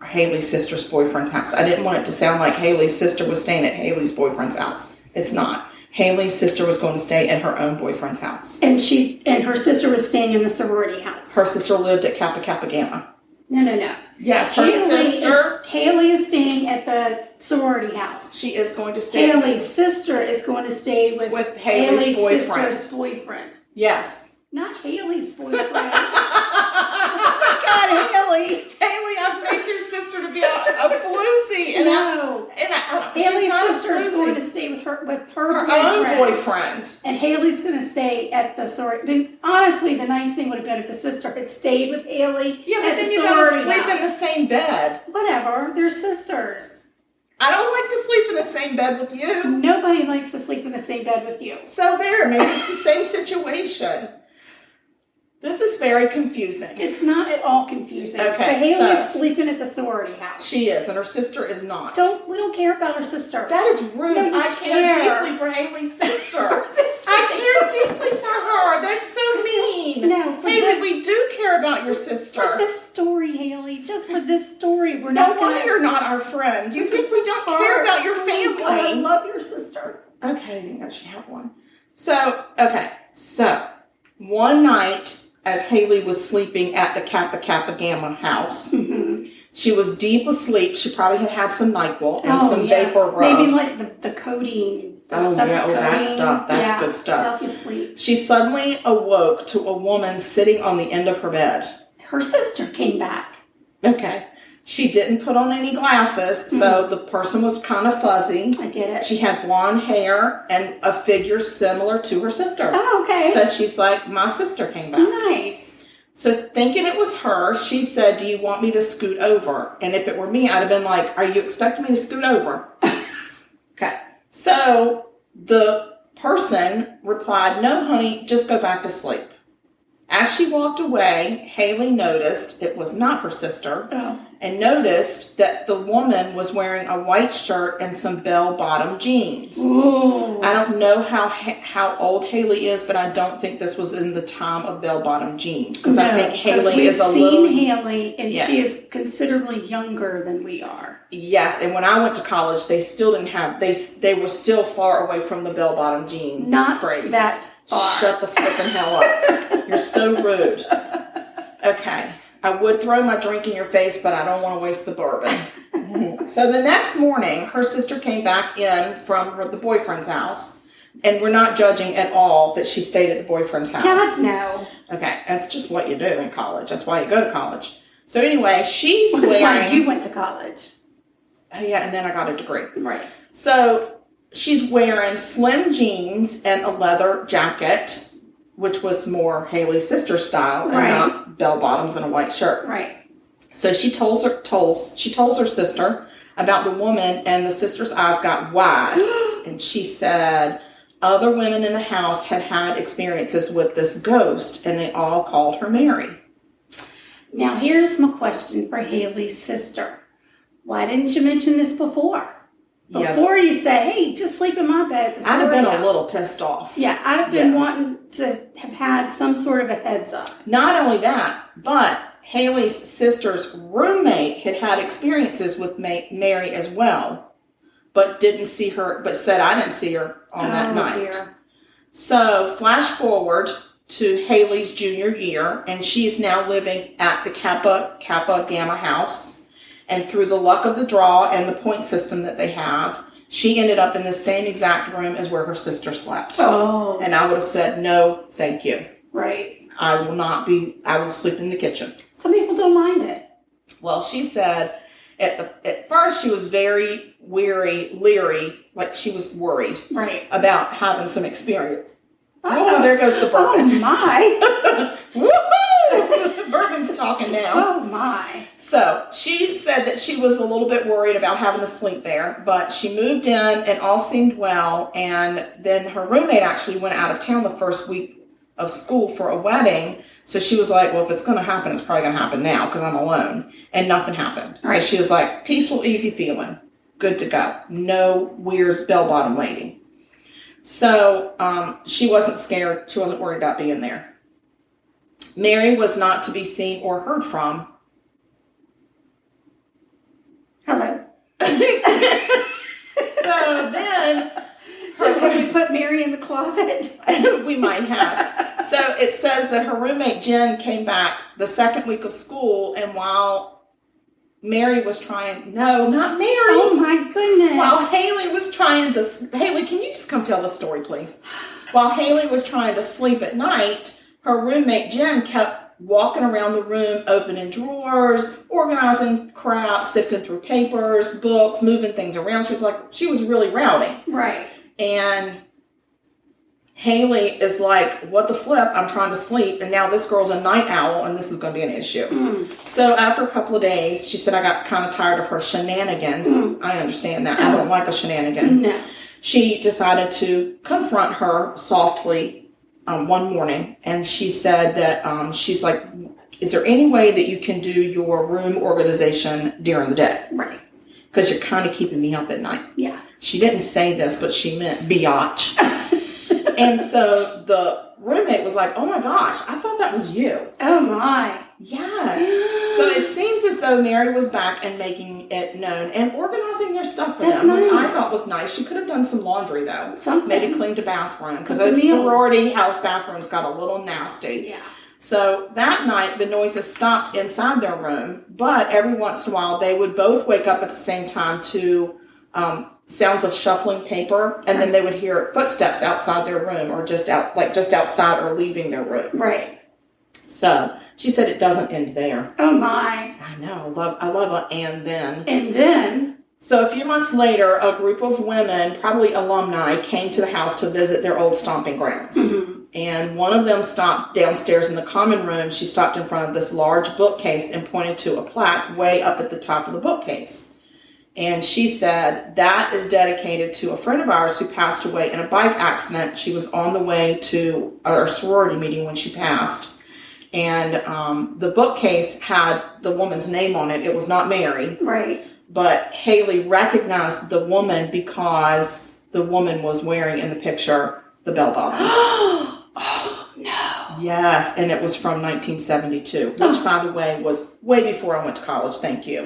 Speaker 2: Haley's sister's boyfriend's house. I didn't want it to sound like Haley's sister was staying at Haley's boyfriend's house. It's not. Haley's sister was going to stay at her own boyfriend's house.
Speaker 1: And her sister was staying in the sorority house.
Speaker 2: Her sister lived at Kappa Kappa Gamma.
Speaker 1: No.
Speaker 2: Yes,
Speaker 1: Haley is staying at the sorority house.
Speaker 2: She is going to stay.
Speaker 1: Haley's sister is going to stay with
Speaker 2: Haley's boyfriend.
Speaker 1: Sister's boyfriend.
Speaker 2: Yes.
Speaker 1: Not Haley's boyfriend. Oh my God, Haley.
Speaker 2: Haley, I've made your sister to be a floozy. And
Speaker 1: No. Haley's sister is going to stay with her
Speaker 2: own boyfriend.
Speaker 1: And Haley's going to stay at the sorority. Honestly, the nice thing would have been if the sister had stayed with Haley.
Speaker 2: Yeah, but then you got to sleep in the same bed.
Speaker 1: Whatever. They're sisters.
Speaker 2: I don't like to sleep in the same bed with you.
Speaker 1: Nobody likes to sleep in the same bed with you.
Speaker 2: So there, maybe it's the same situation. This is very confusing.
Speaker 1: It's not at all confusing.
Speaker 2: Okay,
Speaker 1: so Haley's sleeping at the sorority house.
Speaker 2: She is, and her sister is not.
Speaker 1: We don't care about her sister.
Speaker 2: That is rude. I care deeply for Haley's sister. I care deeply for her. That's so mean. Haley, we do care about your sister.
Speaker 1: For this story, Haley. Just for this story. We're
Speaker 2: no
Speaker 1: not
Speaker 2: wonder you're not our friend. You think we don't care about your family.
Speaker 1: I love your sister.
Speaker 2: Okay, I didn't actually have one. So, one night, as Haley was sleeping at the Kappa Kappa Gamma house, she was deep asleep. She probably had some NyQuil and some vapor rub.
Speaker 1: Maybe like the codeine.
Speaker 2: That stuff. That's good stuff.
Speaker 1: To help you sleep.
Speaker 2: She suddenly awoke to a woman sitting on the end of her bed.
Speaker 1: Her sister came back.
Speaker 2: Okay. She didn't put on any glasses, so the person was kind of fuzzy.
Speaker 1: I get it.
Speaker 2: She had blonde hair and a figure similar to her sister.
Speaker 1: Oh, okay.
Speaker 2: So she's like, my sister came back.
Speaker 1: Nice.
Speaker 2: So thinking it was her, she said, do you want me to scoot over? And if it were me, I'd have been like, are you expecting me to scoot over? Okay. So the person replied, no, honey, just go back to sleep. As she walked away, Haley noticed it was not her sister and noticed that the woman was wearing a white shirt and some bell-bottom jeans.
Speaker 1: Ooh.
Speaker 2: I don't know how old Haley is, but I don't think this was in the time of bell-bottom jeans because I think Haley is a little...
Speaker 1: We've seen Haley, and she is considerably younger than we are.
Speaker 2: Yes, and when I went to college, they still didn't have... They were still far away from the bell-bottom jean craze. That far. Shut the flipping hell up. You're so rude. Okay. I would throw my drink in your face, but I don't want to waste the bourbon. So the next morning, her sister came back in from the boyfriend's house. And we're not judging at all that she stayed at the boyfriend's house.
Speaker 1: God, no.
Speaker 2: Okay. That's just what you do in college. That's why you go to college. So anyway, she's wearing...
Speaker 1: That's why you went to college.
Speaker 2: Yeah, and then I got a degree.
Speaker 1: Right.
Speaker 2: So she's wearing slim jeans and a leather jacket, which was more Haley's sister's style, and not bell bottoms and a white shirt.
Speaker 1: Right.
Speaker 2: So she tells her sister about the woman, and the sister's eyes got wide, and she said other women in the house had experiences with this ghost, and they all called her Mary.
Speaker 1: Now here's my question for Haley's sister: why didn't you mention this before? Before you say, hey, just sleep in my bed.
Speaker 2: I'd have been a little pissed off.
Speaker 1: Yeah, I'd have been wanting to have had some sort of a heads up.
Speaker 2: Not only that, but Haley's sister's roommate had experiences with Mary as well, but didn't see her, but said I didn't see her on that night. Dear. So flash forward to Haley's junior year, and she's now living at the Kappa Gamma house. And through the luck of the draw and the point system that they have, she ended up in the same exact room as where her sister slept. Oh. And I would have said, no, thank you.
Speaker 1: Right.
Speaker 2: I will sleep in the kitchen.
Speaker 1: Some people don't mind it.
Speaker 2: Well, she said at first she was very leery, like she was worried about having some experience. Oh, there goes the bourbon.
Speaker 1: Oh, my.
Speaker 2: Woohoo! Bourbon's talking now.
Speaker 1: Oh, my.
Speaker 2: So she said that she was a little bit worried about having to sleep there, but she moved in and all seemed well. And then her roommate actually went out of town the first week of school for a wedding. So she was like, well, if it's going to happen, it's probably going to happen now because I'm alone. And nothing happened. Right. So she was like, peaceful, easy feeling. Good to go. No weird bell-bottom lady. So she wasn't scared. She wasn't worried about being there. Mary was not to be seen or heard from.
Speaker 1: Hello.
Speaker 2: So then...
Speaker 1: Have we put Mary in the closet?
Speaker 2: We might have. So it says that her roommate Jen came back the second week of school, and while Mary was trying... No, not Mary.
Speaker 1: Oh, my goodness.
Speaker 2: While Haley was trying to... Haley, can you just come tell the story, please? While Haley was trying to sleep at night, her roommate Jen kept walking around the room, opening drawers, organizing crap, sifting through papers, books, moving things around. She was really rowdy.
Speaker 1: Right.
Speaker 2: And Haley is like, what the flip? I'm trying to sleep. And now this girl's a night owl and this is going to be an issue. So after a couple of days, she said, I got kind of tired of her shenanigans. I understand that. I don't like a shenanigan.
Speaker 1: No.
Speaker 2: She decided to confront her softly one morning. And she said that she's like, is there any way that you can do your room organization during the day?
Speaker 1: Right.
Speaker 2: Because you're kind of keeping me up at night.
Speaker 1: Yeah.
Speaker 2: She didn't say this, but she meant biatch. And so the roommate was like, oh my gosh, I thought that was you.
Speaker 1: Oh my.
Speaker 2: Yes. So it seems as though Mary was back and making it known and organizing their stuff for them, which I thought was nice. She could have done some laundry though.
Speaker 1: Something.
Speaker 2: Maybe cleaned a bathroom because those sorority house bathrooms got a little nasty.
Speaker 1: Yeah.
Speaker 2: So that night the noises stopped inside their room, but every once in a while they would both wake up at the same time to sounds of shuffling paper, and then they would hear footsteps outside their room or just outside or leaving their room.
Speaker 1: Right.
Speaker 2: So she said it doesn't end there.
Speaker 1: Oh my.
Speaker 2: I know. I love a and then.
Speaker 1: And then.
Speaker 2: So a few months later, a group of women, probably alumni, came to the house to visit their old stomping grounds. And one of them stopped downstairs in the common room. She stopped in front of this large bookcase and pointed to a plaque way up at the top of the bookcase. And she said, that is dedicated to a friend of ours who passed away in a bike accident. She was on the way to our sorority meeting when she passed. And the bookcase had the woman's name on it. It was not Mary.
Speaker 1: Right.
Speaker 2: But Haley recognized the woman because the woman was wearing in the picture the bell bottoms.
Speaker 1: Oh, no.
Speaker 2: Yes, and it was from 1972, which, by the way, was way before I went to college. Thank you.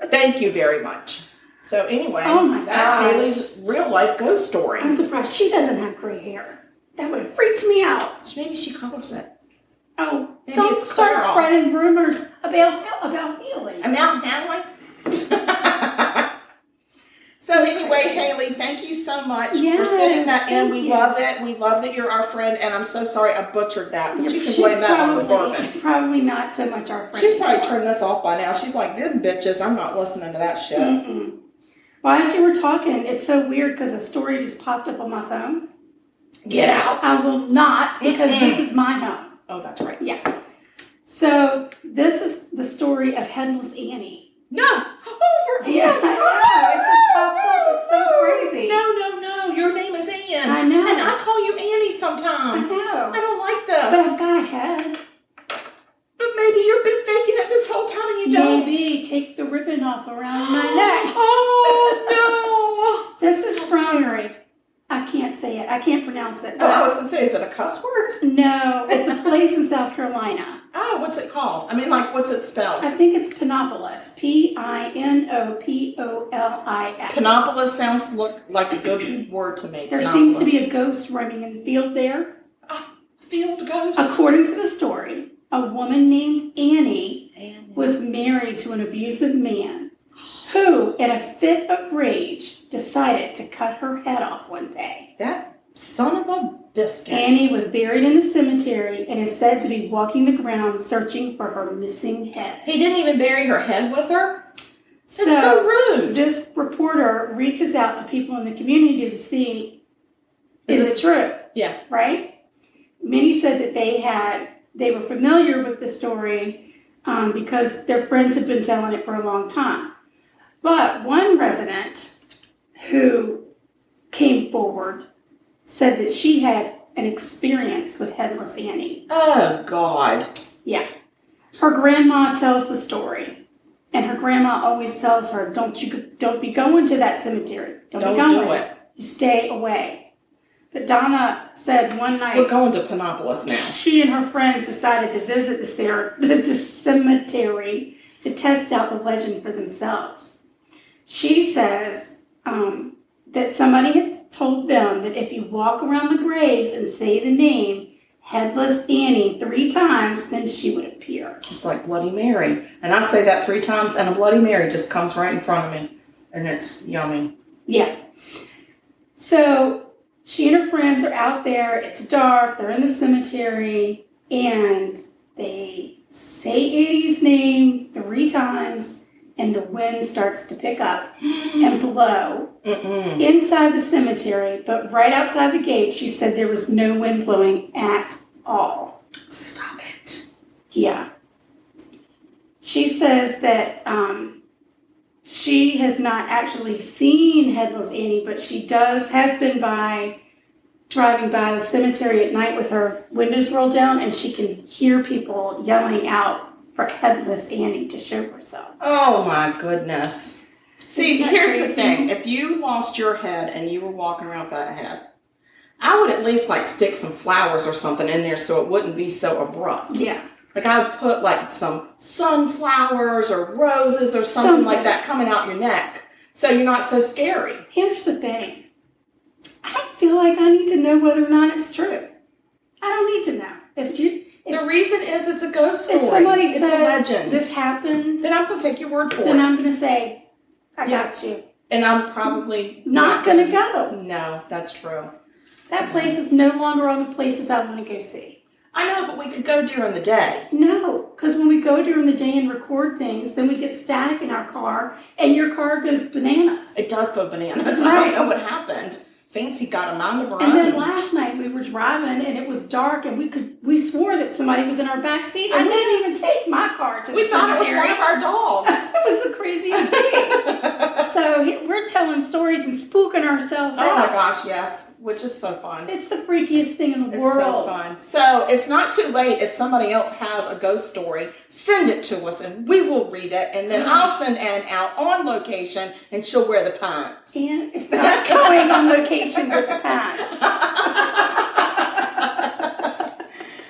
Speaker 2: Thank you very much. So anyway, that's Haley's real life ghost story.
Speaker 1: I'm surprised she doesn't have gray hair. That would have freaked me out.
Speaker 2: Maybe she colors it.
Speaker 1: Oh,
Speaker 2: maybe
Speaker 1: don't start spreading rumors about Haley.
Speaker 2: About Haley? So anyway, Haley, thank you so much for sending that in. We love it. We love that you're our friend, and I'm so sorry I butchered that, but you can blame that on the bourbon.
Speaker 1: Probably not so much our friend.
Speaker 2: She's probably turned this off by now. She's like, them bitches, I'm not listening to that shit.
Speaker 1: Well, as you were talking, it's so weird because a story just popped up on my phone.
Speaker 2: Get out.
Speaker 1: I will not, because this is my home.
Speaker 2: Oh, that's right.
Speaker 1: Yeah. So this is the story of Headless Annie.
Speaker 2: No. Oh,
Speaker 1: yeah, I know. It just popped up. It's so crazy.
Speaker 2: No. Your name is Ann.
Speaker 1: I know.
Speaker 2: And I call you Annie sometimes.
Speaker 1: I know.
Speaker 2: I don't like this.
Speaker 1: But I've got a head.
Speaker 2: But maybe you've been faking it this whole time and you don't.
Speaker 1: Maybe take the ribbon off around my neck.
Speaker 2: Oh, no.
Speaker 1: This is from, I can't say it. I can't pronounce it.
Speaker 2: Oh, I was going to say, is it a cuss word?
Speaker 1: No, it's a place in South Carolina.
Speaker 2: Oh, what's it called? I mean, like, what's it spelled?
Speaker 1: I think it's Pinopolis. Pinopolis.
Speaker 2: Pinopolis sounds like a good word to me.
Speaker 1: There seems to be a ghost roaming in the field there.
Speaker 2: A field ghost?
Speaker 1: According to the story, a woman named Annie was married to an abusive man who, in a fit of rage, decided to cut her head off one day.
Speaker 2: That son of a biscuit.
Speaker 1: Annie was buried in the cemetery and is said to be walking the ground searching for her missing head.
Speaker 2: He didn't even bury her head with her? That's so rude.
Speaker 1: This reporter reaches out to people in the community to see, is it true?
Speaker 2: Yeah.
Speaker 1: Right? Many said that they were familiar with the story because their friends had been telling it for a long time. But one resident who came forward said that she had an experience with Headless Annie.
Speaker 2: Oh, God.
Speaker 1: Yeah. Her grandma tells the story. And her grandma always tells her, don't be going to that cemetery. Don't do it. You stay away. But Donna said one night...
Speaker 2: We're going to Pinopolis now.
Speaker 1: She and her friends decided to visit the cemetery to test out the legend for themselves. She says that somebody had told them that if you walk around the graves and say the name Headless Annie 3 times, then she would appear.
Speaker 2: It's like Bloody Mary. And I say that 3 times, and a Bloody Mary just comes right in front of me. And it's yummy.
Speaker 1: Yeah. So she and her friends are out there. It's dark. They're in the cemetery. And They say Annie's name 3 times, and the wind starts to pick up and blow inside the cemetery. But right outside the gate, she said there was no wind blowing at all.
Speaker 2: Stop it.
Speaker 1: Yeah. She says that she has not actually seen Headless Annie, but she has been driving by the cemetery at night with her windows rolled down, and she can hear people yelling out for Headless Annie to show herself.
Speaker 2: Oh my goodness. See, here's
Speaker 1: crazy?
Speaker 2: the thing. If you lost your head and you were walking around with that head, I would at least like stick some flowers or something in there so it wouldn't be so abrupt.
Speaker 1: Yeah.
Speaker 2: Like I would put like some sunflowers or roses or something like that coming out your neck so you're not so scary.
Speaker 1: Here's the thing. I don't feel like I need to know whether or not it's true. I don't need to know.
Speaker 2: The reason is it's a ghost story.
Speaker 1: If somebody
Speaker 2: it's
Speaker 1: says
Speaker 2: a legend.
Speaker 1: This happened,
Speaker 2: then I'm going to take your word for it.
Speaker 1: then I'm going to say, I got you.
Speaker 2: And I'm probably
Speaker 1: not going to go.
Speaker 2: No, that's true.
Speaker 1: That place is no longer on the places I want to go see.
Speaker 2: I know, but we could go during the day.
Speaker 1: No, because when we go during the day and record things, then we get static in our car, and your car goes bananas.
Speaker 2: It does go bananas.
Speaker 1: Right.
Speaker 2: I don't know what happened. Fancy got a mind of her own.
Speaker 1: And then last night we were driving, and it was dark, and we swore that somebody was in our back seat, and we didn't even take my car to the cemetery.
Speaker 2: We thought it was one of our dogs.
Speaker 1: That was the craziest thing. So we're telling stories and spooking ourselves out.
Speaker 2: Oh my gosh, yes. Which is so fun.
Speaker 1: It's the freakiest thing in the world.
Speaker 2: It's so fun. So it's not too late if somebody else has a ghost story. Send it to us and we will read it. And then I'll send Ann out on location and she'll wear the pants.
Speaker 1: And it's not going on location with the pants.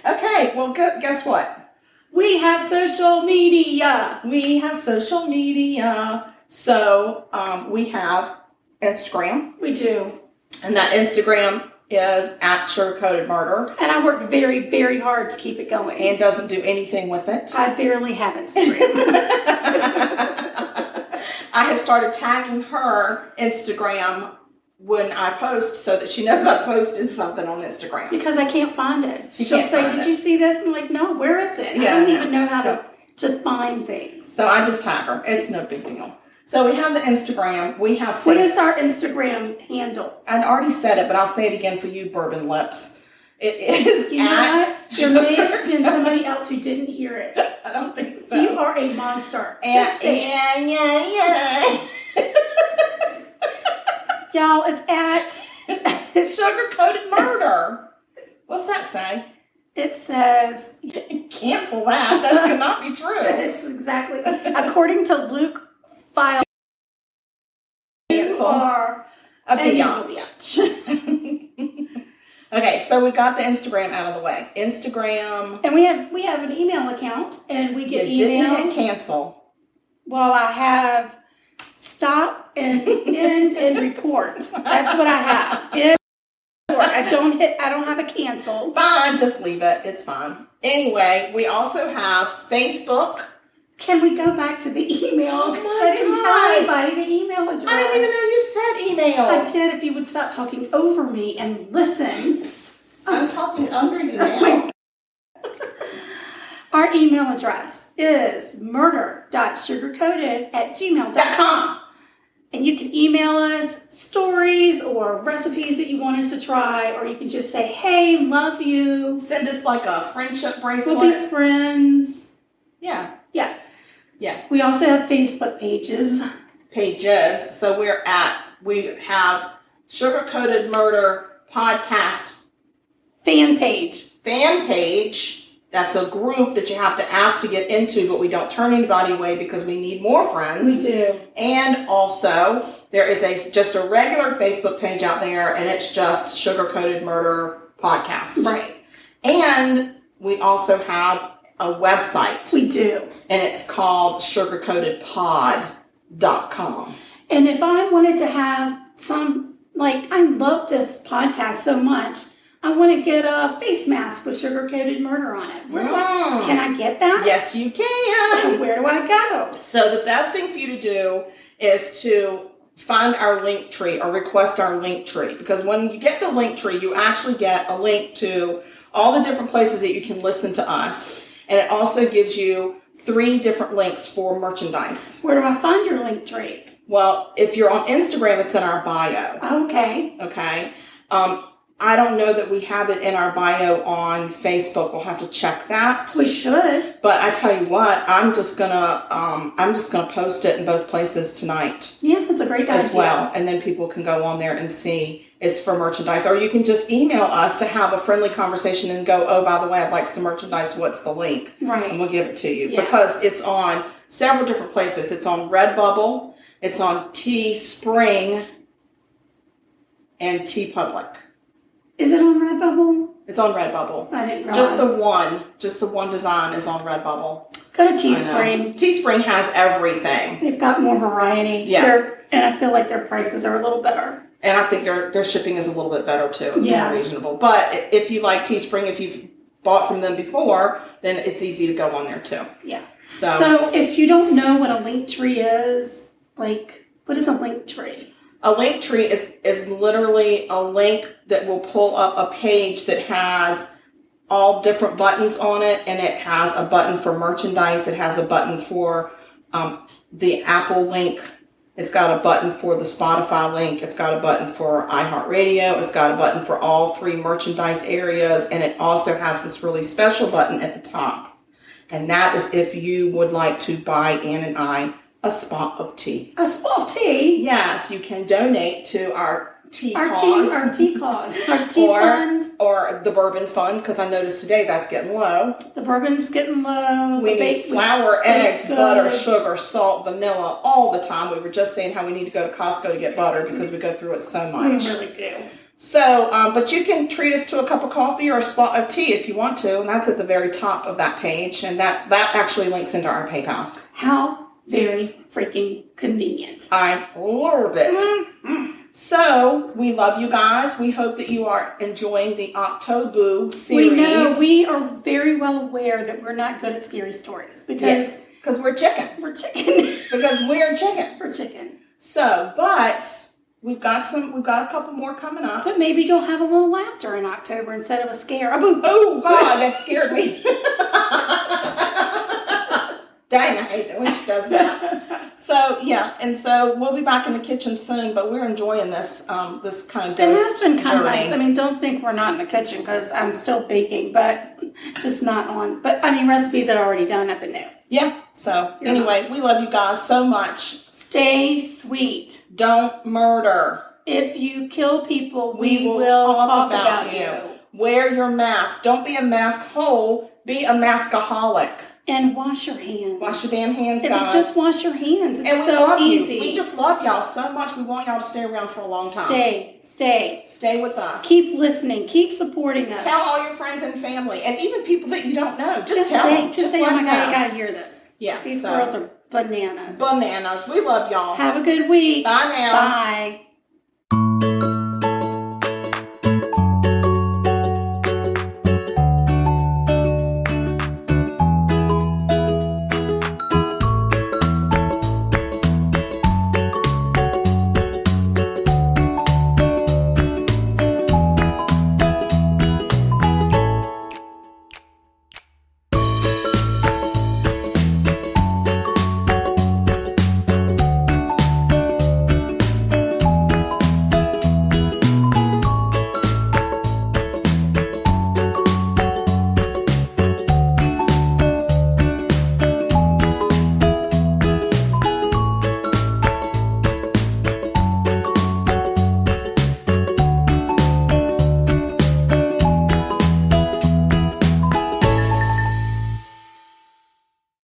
Speaker 2: Okay, well, guess what?
Speaker 1: We have social media.
Speaker 2: So we have Instagram.
Speaker 1: We do.
Speaker 2: And that Instagram is at Sugar Coated Murder.
Speaker 1: And I work very, very hard to keep it going.
Speaker 2: And doesn't do anything with it.
Speaker 1: I barely have Instagram.
Speaker 2: I have started tagging her Instagram when I post so that she knows I posted something on Instagram.
Speaker 1: Because I can't find it.
Speaker 2: She'll
Speaker 1: say, did you see this? I'm like, no, where is it?
Speaker 2: Yeah,
Speaker 1: I don't even know how to find things.
Speaker 2: So I just tag her. It's no big deal. So we have the Instagram. We have Facebook.
Speaker 1: What is our Instagram handle?
Speaker 2: I already said it, but I'll say it again for you, Bourbon Lips. It is
Speaker 1: you know what? There may have been somebody else who didn't hear it.
Speaker 2: I don't think so.
Speaker 1: You are a monster.
Speaker 2: Just say it.
Speaker 1: Y'all, it's at
Speaker 2: Sugar Coated Murder. What's that say?
Speaker 1: It says...
Speaker 2: Cancel that. That cannot be true.
Speaker 1: It's exactly... According to Luke File...
Speaker 2: Cancel.
Speaker 1: Are
Speaker 2: a biatch. Okay, so we got the Instagram out of the way. Instagram...
Speaker 1: And we have an email account, and we get emails.
Speaker 2: Didn't hit cancel.
Speaker 1: Well, I have stop and end and report. That's what I have. End, report. I don't have a cancel.
Speaker 2: Fine, just leave it. It's fine. Anyway, we also have Facebook.
Speaker 1: Can we go back to the email?
Speaker 2: Oh my
Speaker 1: I didn't tell anybody the email address.
Speaker 2: I didn't even know you said email.
Speaker 1: I did. If you would stop talking over me and listen.
Speaker 2: I'm talking under you now.
Speaker 1: Our email address is murder.sugarcoated@gmail.com. And you can email us stories or recipes that you want us to try, or you can just say, hey, love you.
Speaker 2: Send us like a friendship bracelet.
Speaker 1: We'll be friends.
Speaker 2: Yeah.
Speaker 1: Yeah.
Speaker 2: Yeah.
Speaker 1: We also have Facebook pages.
Speaker 2: So we have Sugar Coated Murder Podcast
Speaker 1: fan page.
Speaker 2: That's a group that you have to ask to get into, but we don't turn anybody away because we need more friends.
Speaker 1: We do.
Speaker 2: And also, there is just a regular Facebook page out there, and it's just Sugar Coated Murder Podcast.
Speaker 1: Right.
Speaker 2: And we also have a website.
Speaker 1: We do.
Speaker 2: And it's called sugarcoatedpod.com.
Speaker 1: And if I wanted to have I love this podcast so much, I want to get a face mask with Sugar Coated Murder on it. Can I get that?
Speaker 2: Yes, you can.
Speaker 1: Where do I go?
Speaker 2: So the best thing for you to do is to find our link tree or request our link tree. Because when you get the link tree, you actually get a link to all the different places that you can listen to us. And it also gives you 3 different links for merchandise.
Speaker 1: Where do I find your link tree?
Speaker 2: Well, if you're on Instagram, it's in our bio.
Speaker 1: Okay.
Speaker 2: Okay. I don't know that we have it in our bio on Facebook. We'll have to check that.
Speaker 1: We should.
Speaker 2: But I tell you what, I'm just gonna post it in both places tonight.
Speaker 1: Yeah, that's a great idea.
Speaker 2: As well, and then people can go on there and see it's for merchandise. Or you can just email us to have a friendly conversation and go, oh, by the way, I'd like some merchandise. What's the link?
Speaker 1: Right.
Speaker 2: And we'll give it to you.
Speaker 1: Yes.
Speaker 2: Because it's on several different places. It's on Redbubble, it's on Teespring, and TeePublic.
Speaker 1: Is it on Redbubble?
Speaker 2: It's on Redbubble.
Speaker 1: I didn't realize.
Speaker 2: Just the one design is on Redbubble.
Speaker 1: Go to Teespring.
Speaker 2: Teespring has everything.
Speaker 1: They've got more variety.
Speaker 2: Yeah.
Speaker 1: And I feel like their prices are a little better.
Speaker 2: And I think their shipping is a little bit better too. It's more reasonable. But if you like Teespring, if you've bought from them before, then it's easy to go on there too.
Speaker 1: Yeah.
Speaker 2: So
Speaker 1: if you don't know what a link tree is, like, what is a link tree?
Speaker 2: A link tree is literally a link that will pull up a page that has all different buttons on it, and it has a button for merchandise. It has a button for the Apple link. It's got a button for the Spotify link. It's got a button for iHeartRadio. It's got a button for all 3 merchandise areas, and it also has this really special button at the top. And that is if you would like to buy Ann and I a spot of tea.
Speaker 1: A spot of tea?
Speaker 2: Yes, you can donate to our tea cause.
Speaker 1: Our tea cause. Our tea fund.
Speaker 2: Or the bourbon fund, because I noticed today that's getting low.
Speaker 1: The bourbon's getting low.
Speaker 2: We need flour, eggs, butter, sugar, salt, vanilla all the time. We were just saying how we need to go to Costco to get butter because we go through it so much.
Speaker 1: We really do.
Speaker 2: So, but you can treat us to a cup of coffee or a spot of tea if you want to, and that's at the very top of that page, and that actually links into our PayPal.
Speaker 1: How very freaking convenient.
Speaker 2: I love it. Mm-hmm. So, we love you guys. We hope that you are enjoying the OctoBOO series.
Speaker 1: We know, we are very well aware that we're not good at scary stories because
Speaker 2: we're chicken.
Speaker 1: We're chicken.
Speaker 2: Because we're chicken.
Speaker 1: We're chicken.
Speaker 2: So, but we've got a couple more coming up.
Speaker 1: But maybe you'll have a little laughter in October instead of a scare.
Speaker 2: Oh God, that scared me. Dang, I hate that when she does that. So yeah, and so we'll be back in the kitchen soon, but we're enjoying this this kind of ghost
Speaker 1: It has been kind of
Speaker 2: journey.
Speaker 1: nice. I mean, don't think we're not in the kitchen because I'm still baking, but just not on. But I mean, recipes that are already done at the new.
Speaker 2: Yeah. So anyway, we love you guys so much.
Speaker 1: Stay sweet.
Speaker 2: Don't murder.
Speaker 1: If you kill people,
Speaker 2: we will talk about you. Wear your mask. Don't be a mask hole. Be a maskaholic.
Speaker 1: And wash your hands.
Speaker 2: Wash your damn hands, guys.
Speaker 1: Just wash your hands. It's
Speaker 2: and we
Speaker 1: so
Speaker 2: love
Speaker 1: easy.
Speaker 2: You. We just love y'all so much. We want y'all to stay around for a long time.
Speaker 1: Stay
Speaker 2: with us.
Speaker 1: Keep listening. Keep supporting us.
Speaker 2: Tell all your friends and family, and even people that you don't know. Just tell them.
Speaker 1: Just say, oh my God, you got to hear this.
Speaker 2: Yeah.
Speaker 1: These girls are bananas.
Speaker 2: Bananas. We love y'all.
Speaker 1: Have a good week.
Speaker 2: Bye now.
Speaker 1: Bye.